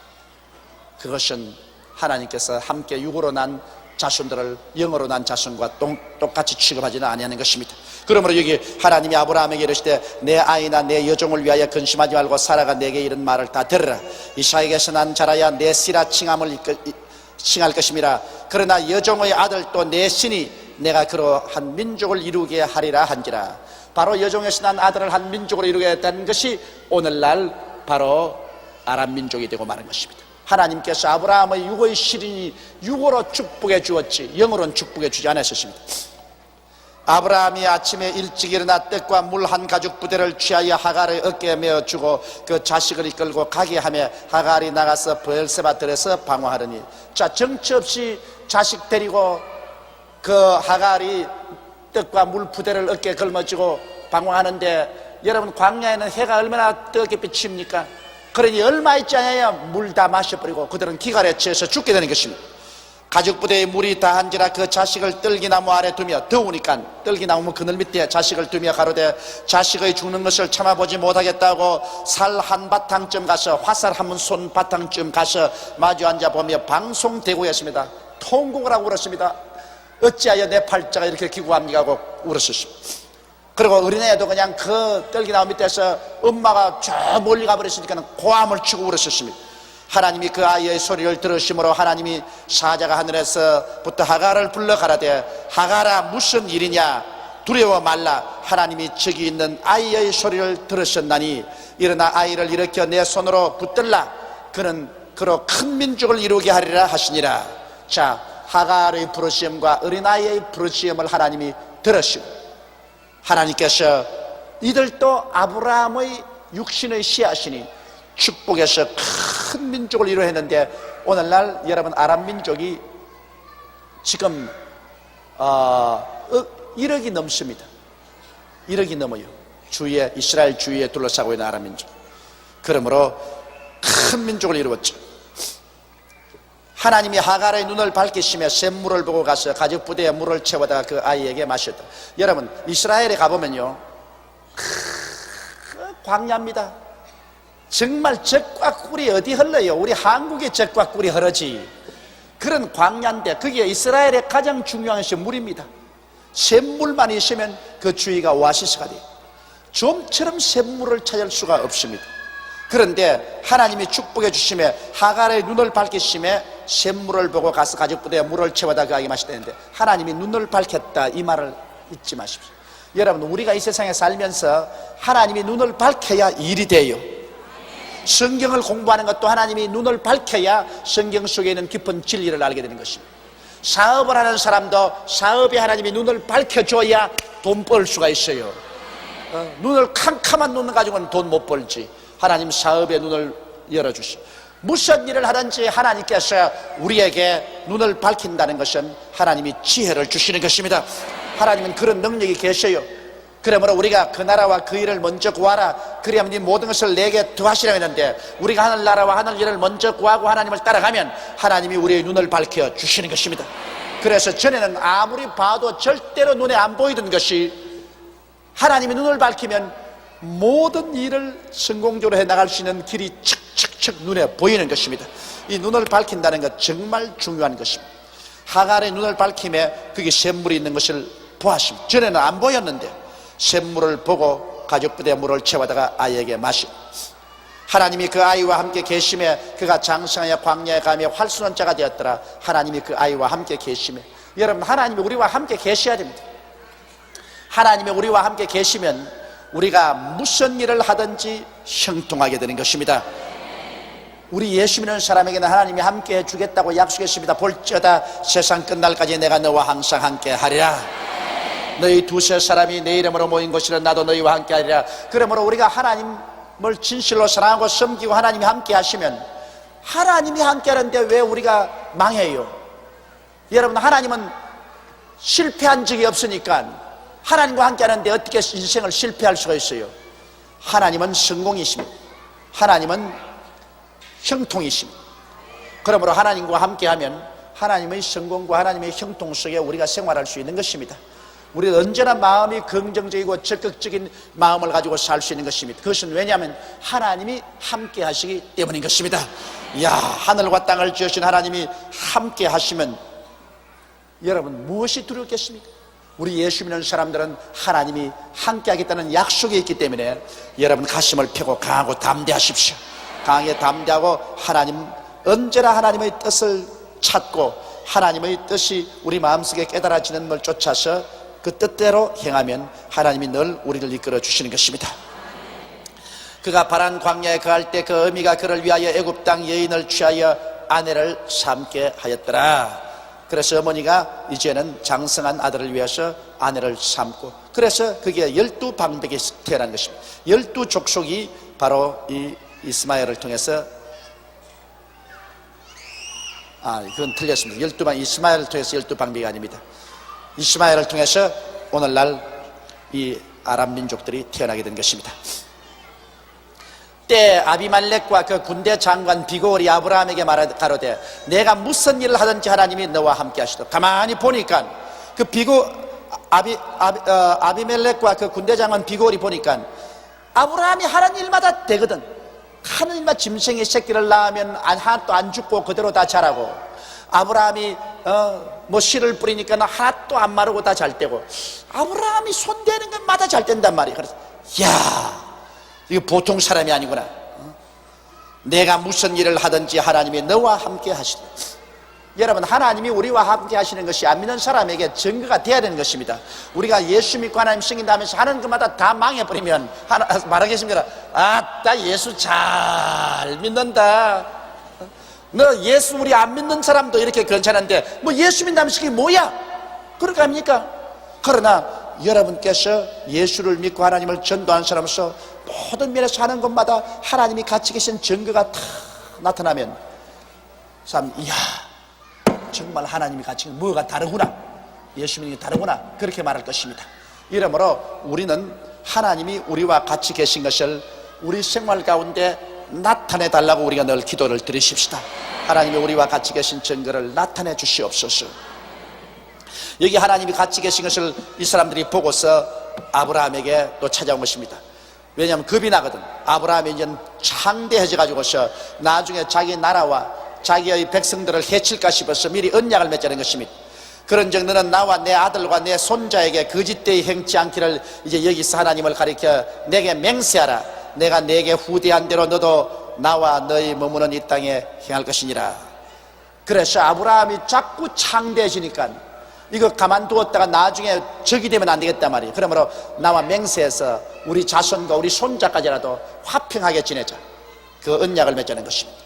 그것은 하나님께서 함께 육으로 난 자손들을 영으로 난 자손과 똑같이 취급하지는 아니하는 것입니다. 그러므로 여기 하나님이 아브라함에게 이르시되 내 아이나 내 여종을 위하여 근심하지 말고 사라가 내게 이런 말을 다 들으라. 이삭에게서 난 자라야 내 씨라 칭할 것임이라. 그러나 여종의 아들 또 내 신이 내가 그로 한 민족을 이루게 하리라 한지라. 바로 여종에서 난 아들을 한 민족으로 이루게 된 것이 오늘날 바로 아람 민족이 되고 마는 것입니다. 하나님께서 아브라함의 육의 실인이 육으로 축복해 주었지 영으로는 축복해 주지 않았습니다. 아브라함이 아침에 일찍 일어나 떡과 물 한 가죽 부대를 취하여 하갈의 어깨에 메어주고 그 자식을 이끌고 가게 하며 하갈이 나가서 브엘세바 들에서 방황하더니, 자, 정처 없이 자식 데리고 그 하갈이 떡과 물 부대를 어깨에 걸머쥐고 방황하는데, 여러분, 광야에는 해가 얼마나 뜨겁게 비칩니까? 그러니 얼마 있지 않아야 물 다 마셔버리고 그들은 기갈에 취해서 죽게 되는 것입니다. 가죽부대에 물이 다한지라 그 자식을 떨기나무 아래 두며, 더우니까 떨기나무 그늘 밑에 자식을 두며 가로되 자식의 죽는 것을 참아보지 못하겠다고 살 한 바탕쯤 가서, 화살 한 손 바탕쯤 가서 마주 앉아 보며 방송대고였습니다. 통곡을 하고 울었습니다. 어찌하여 내 팔자가 이렇게 기구합니까 하고 울었습니다. 그리고 어린애도 그냥 그 떨기나무 밑에서 엄마가 저 멀리 가버렸으니까 고함을 치고 울었습니다. 하나님이 그 아이의 소리를 들으심으로 하나님이 사자가 하늘에서부터 하갈을 불러 가라되 하갈아 무슨 일이냐, 두려워 말라. 하나님이 저기 있는 아이의 소리를 들으셨나니 일어나 아이를 일으켜 내 손으로 붙들라. 그는 그로 큰 민족을 이루게 하리라 하시니라. 자, 하갈의 부르심과 어린아이의 부르심을 하나님이 들으시고, 하나님께서 이들도 아브라함의 육신의 씨앗이니 축복해서 큰 민족을 이루어 했는데, 오늘날 여러분 아람 민족이 지금 1억이 넘습니다. 1억이 넘어요. 주위에, 이스라엘 주위에 둘러싸고 있는 아람 민족. 그러므로 큰 민족을 이루었죠. 하나님이 하갈의 눈을 밝히시며 샘물을 보고 가서 가죽 부대에 물을 채워다가 그 아이에게 마셨다. 여러분, 이스라엘에 가보면요, 광야입니다. 정말 젖과 꿀이 어디 흘러요? 우리 한국의 젖과 꿀이 흐르지. 그런 광야인데 그게 이스라엘의 가장 중요한 것이 물입니다. 샘물만 있으면 그 주위가 오아시스가 돼요. 좀처럼 샘물을 찾을 수가 없습니다. 그런데 하나님이 축복해 주심에 하갈의 눈을 밝히심에 샘물을 보고 가서 가죽 부대에 물을 채워다 그 아이에게 마시다는데, 하나님이 눈을 밝혔다 이 말을 잊지 마십시오. 여러분, 우리가 이 세상에 살면서 하나님이 눈을 밝혀야 일이 돼요. 성경을 공부하는 것도 하나님이 눈을 밝혀야 성경 속에 있는 깊은 진리를 알게 되는 것입니다. 사업을 하는 사람도 사업에 하나님이 눈을 밝혀줘야 돈 벌 수가 있어요. 눈을 캄캄한 눈을 가지고는 돈 못 벌지. 하나님 사업의 눈을 열어주시오. 무슨 일을 하든지 하나님께서 우리에게 눈을 밝힌다는 것은 하나님이 지혜를 주시는 것입니다. 하나님은 그런 능력이 계셔요. 그러므로 우리가 그 나라와 그 일을 먼저 구하라, 그리하면 이 모든 것을 내게 더하시라고 했는데, 우리가 하늘나라와 하늘일을 먼저 구하고 하나님을 따라가면 하나님이 우리의 눈을 밝혀 주시는 것입니다. 그래서 전에는 아무리 봐도 절대로 눈에 안 보이던 것이 하나님이 눈을 밝히면 모든 일을 성공적으로 해나갈 수 있는 길이 척척척 눈에 보이는 것입니다. 이 눈을 밝힌다는 것 정말 중요한 것입니다. 하갈의 눈을 밝힘에 그게 샘물이 있는 것을 보았습니다. 전에는 안 보였는데 샘물을 보고 가죽 부대에 물을 채워다가 아이에게 마시고, 하나님이 그 아이와 함께 계심에 그가 장성하여 광야에 가며 활수는 자가 되었더라. 하나님이 그 아이와 함께 계심에, 여러분, 하나님이 우리와 함께 계셔야 됩니다. 하나님이 우리와 함께 계시면 우리가 무슨 일을 하든지 형통하게 되는 것입니다. 우리 예수 믿는 사람에게는 하나님이 함께 해주겠다고 약속했습니다. 볼지어다 세상 끝날까지 내가 너와 항상 함께 하리라. 너희 두세 사람이 내 이름으로 모인 곳이라 나도 너희와 함께 하리라. 그러므로 우리가 하나님을 진실로 사랑하고 섬기고 하나님이 함께 하시면, 하나님이 함께 하는데 왜 우리가 망해요? 여러분, 하나님은 실패한 적이 없으니까 하나님과 함께 하는데 어떻게 인생을 실패할 수가 있어요? 하나님은 성공이십니다. 하나님은 형통이십니다. 그러므로 하나님과 함께하면 하나님의 성공과 하나님의 형통 속에 우리가 생활할 수 있는 것입니다. 우리는 언제나 마음이 긍정적이고 적극적인 마음을 가지고 살 수 있는 것입니다. 그것은 왜냐하면 하나님이 함께 하시기 때문인 것입니다. 이야, 하늘과 땅을 지으신 하나님이 함께 하시면 여러분 무엇이 두렵겠습니까? 우리 예수 믿는 사람들은 하나님이 함께 하겠다는 약속이 있기 때문에 여러분 가슴을 펴고 강하고 담대하십시오. 강하게 담대하고 하나님, 언제나 하나님의 뜻을 찾고 하나님의 뜻이 우리 마음속에 깨달아지는 걸 쫓아서 그 뜻대로 행하면 하나님이 늘 우리를 이끌어 주시는 것입니다. 그가 파란 광야에 거할 때 그 어미가 그를 위하여 애굽 땅 여인을 취하여 아내를 삼게 하였더라. 그래서 어머니가 이제는 장성한 아들을 위해서 아내를 삼고, 그래서 그게 12방백이 태어난 것입니다. 12족속이 바로 이 이스마엘을 통해서, 그건 틀렸습니다. 12방, 이스마엘을 통해서 12방백이 아닙니다. 이스마엘을 통해서 오늘날 이 아람 민족들이 태어나게 된 것입니다. 때 아비멜렉과 그 군대 장관 비골이 아브라함에게 가로되 내가 무슨 일을 하든지 하나님이 너와 함께 하시도록. 가만히 보니까 그 아비멜렉과 그 군대 장관 비골이 보니까 아브라함이 하는 일마다 되거든. 하는 일마다 짐승의 새끼를 낳으면 하나도 안 죽고 그대로 다 자라고, 아브라함이 뭐 씨를 뿌리니까 하나도 안 마르고 다 잘 되고, 아브라함이 손대는 것마다 잘 된단 말이야. 그래서 야, 이거 보통 사람이 아니구나. 내가 무슨 일을 하든지 하나님이 너와 함께 하시다. 여러분, 하나님이 우리와 함께 하시는 것이 안 믿는 사람에게 증거가 돼야 되는 것입니다. 우리가 예수 믿고 하나님 승인다면서 하는 것마다 다 망해버리면 말하겠습니다. 나 예수 잘 믿는다. 너 예수 우리 안 믿는 사람도 이렇게 괜찮은데 뭐 예수 믿다면서 그게 뭐야? 그렇게 합니까? 그러나 여러분께서 예수를 믿고 하나님을 전도하는 사람으로서 모든 면에서 하는 것마다 하나님이 같이 계신 증거가 다 나타나면 사람, 이야, 정말 하나님이 같이 뭐가 다르구나, 예수 믿는 게 다르구나, 그렇게 말할 것입니다. 이러므로 우리는 하나님이 우리와 같이 계신 것을 우리 생활 가운데 나타내 달라고 우리가 늘 기도를 드리십시다. 하나님이 우리와 같이 계신 증거를 나타내 주시옵소서. 여기 하나님이 같이 계신 것을 이 사람들이 보고서 아브라함에게 또 찾아온 것입니다. 왜냐하면 겁이 나거든. 아브라함이 이제 창대해져 가지고서 나중에 자기 나라와 자기의 백성들을 해칠까 싶어서 미리 언약을 맺자는 것입니다. 그런즉 너는 나와 내 아들과 내 손자에게 거짓되이 행치 않기를 이제 여기서 하나님을 가리켜 내게 맹세하라. 내가 내게 후대한 대로 너도 나와 너희 머무는 이 땅에 행할 것이니라. 그래서 아브라함이 자꾸 창대해지니까 이거 가만두었다가 나중에 적이 되면 안 되겠단 말이에요. 그러므로 나와 맹세해서 우리 자손과 우리 손자까지라도 화평하게 지내자. 그 언약을 맺자는 것입니다.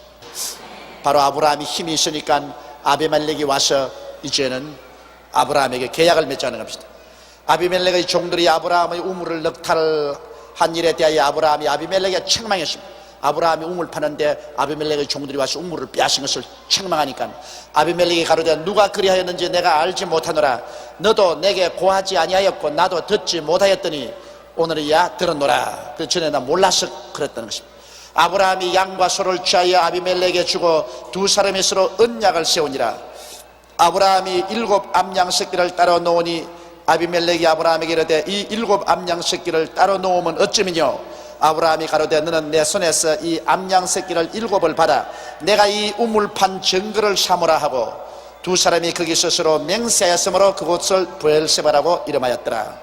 바로 아브라함이 힘이 있으니까 아비멜렉이 와서 이제는 아브라함에게 계약을 맺자는 겁니다. 아비멜렉의 종들이 아브라함의 우물을 넉탈한 일에 대하여 아브라함이 아비멜렉에 책망했습니다. 아브라함이 우물 파는데 아비멜렉의 종들이 와서 우물을 빼앗은 것을 책망하니까 아비멜렉이 가로되 누가 그리하였는지 내가 알지 못하노라. 너도 내게 고하지 아니하였고 나도 듣지 못하였더니 오늘이야 들었노라. 그 전에 나 몰라서 그랬다는 것입니다. 아브라함이 양과 소를 취하여 아비멜렉에게 주고 두 사람이 서로 언약을 세우니라. 아브라함이 7 암양 새끼를 따로 놓으니 아비멜렉이 아브라함에게 이르되 이 7 암양 새끼를 따로 놓으면 어쩌면요. 아브라함이 가로되 너는 내 손에서 이 암양 새끼를 7을 받아 내가 이 우물판 증거를 삼으라 하고 두 사람이 거기서 서로 맹세하였으므로 그곳을 브엘세바라고 이름하였더라.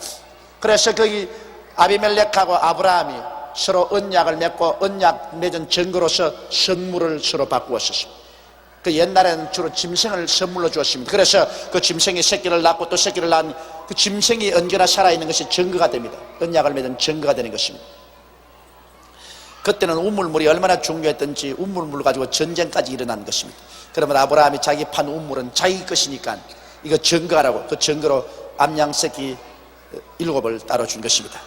그래서 거기 아비멜렉하고 아브라함이 서로 언약을 맺고 언약 맺은 증거로서 선물을 서로 바꾸었습니다. 그 옛날에는 주로 짐승을 선물로 주었습니다. 그래서 그 짐승이 새끼를 낳고 또 새끼를 낳은 그 짐승이 언제나 살아있는 것이 증거가 됩니다. 언약을 맺은 증거가 되는 것입니다. 그때는 우물물이 얼마나 중요했던지 우물물 가지고 전쟁까지 일어난 것입니다. 그러면 아브라함이 자기 판 우물은 자기 것이니까 이거 증거하라고 그 증거로 암양 새끼 7을 따로 준 것입니다.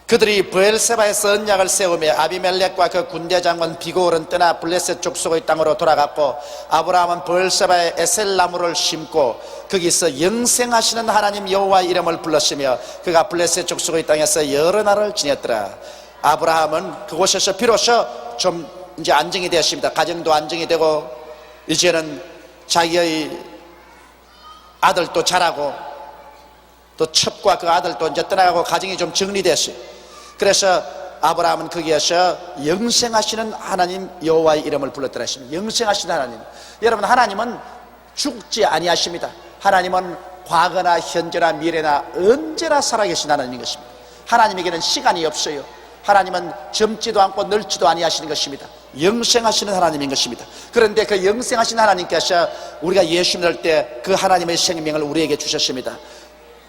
그들이 브엘세바에서 언약을 세우며 아비멜렉과 그 군대 장관 비고을은 떠나 블레셋 족속의 땅으로 돌아갔고 아브라함은 브엘세바에 에셀나무를 심고 거기서 영생하시는 하나님 여호와의 이름을 불렀으며 그가 블레셋 족속의 땅에서 여러 날을 지냈더라. 아브라함은 그곳에서 비로소 좀 이제 안정이 되었습니다. 가정도 안정이 되고 이제는 자기의 아들도 자라고 또 첩과 그 아들도 이제 떠나가고 가정이 좀 정리됐어요. 그래서 아브라함은 거기에서 영생하시는 하나님 여호와의 이름을 불렀더라 했습니다. 영생하시는 하나님. 여러분, 하나님은 죽지 아니하십니다. 하나님은 과거나 현재나 미래나 언제나 살아계신 하나님인 것입니다. 하나님에게는 시간이 없어요. 하나님은 젊지도 않고 늙지도 아니하시는 것입니다. 영생하시는 하나님인 것입니다. 그런데 그 영생하신 하나님께서 우리가 예수 믿을 때 그 하나님의 생명을 우리에게 주셨습니다.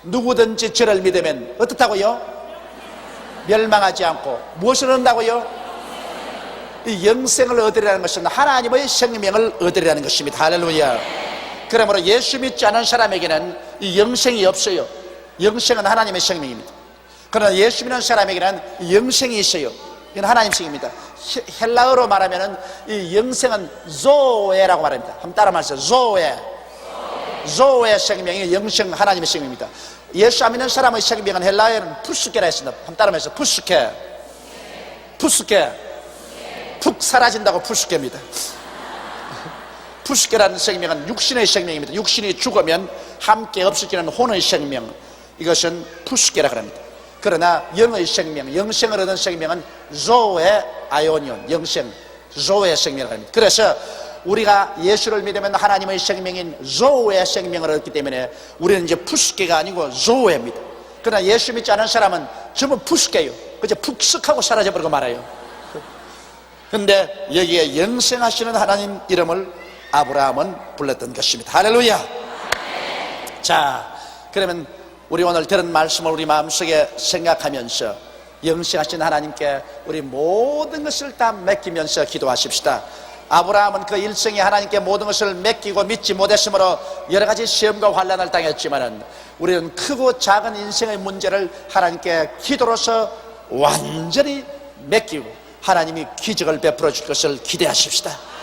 누구든지 저를 믿으면 어떻다고요? 멸망하지 않고 무엇을 얻는다고요? 이 영생을 얻으리라는 것은 하나님의 생명을 얻으리라는 것입니다. 할렐루야. 그러므로 예수 믿지 않은 사람에게는 이 영생이 없어요. 영생은 하나님의 생명입니다. 그러나 예수 믿는 사람에게는 영생이 있어요. 이건 하나님 생명입니다. 헬라어로 말하면 이 영생은 조에라고 말합니다. 한번 따라 말하세요. 조의 생명이 영생 하나님의 생명입니다. 예수 안 믿는 사람의 생명은 헬라어에는 푸스케라 했습니다. 한번 따라 말해서 푸스케. 푹 사라진다고 푸스케입니다. 푸스케라는 생명은 육신의 생명입니다. 육신이 죽으면 함께 없어지는 혼의 생명, 이것은 푸스케라고 합니다. 그러나 영의 생명, 영생을 얻은 생명은 조의 아이오니온, 영생, 조의 생명이라고 합니다. 그래서 우리가 예수를 믿으면 하나님의 생명인 조의 생명을 얻기 때문에 우리는 이제 푸스케가 아니고 조에입니다. 그러나 예수 믿지 않은 사람은 전부 푸스케예요. 그저 푹석하고 사라져버리고 말아요. 그런데 여기에 영생하시는 하나님 이름을 아브라함은 불렀던 것입니다. 할렐루야. 자, 그러면 우리 오늘 들은 말씀을 우리 마음속에 생각하면서 영생하신 하나님께 우리 모든 것을 다 맡기면서 기도하십시다. 아브라함은 그 일생에 하나님께 모든 것을 맡기고 믿지 못했으므로 여러 가지 시험과 환난을 당했지만은 우리는 크고 작은 인생의 문제를 하나님께 기도로서 완전히 맡기고 하나님이 기적을 베풀어 줄 것을 기대하십시다.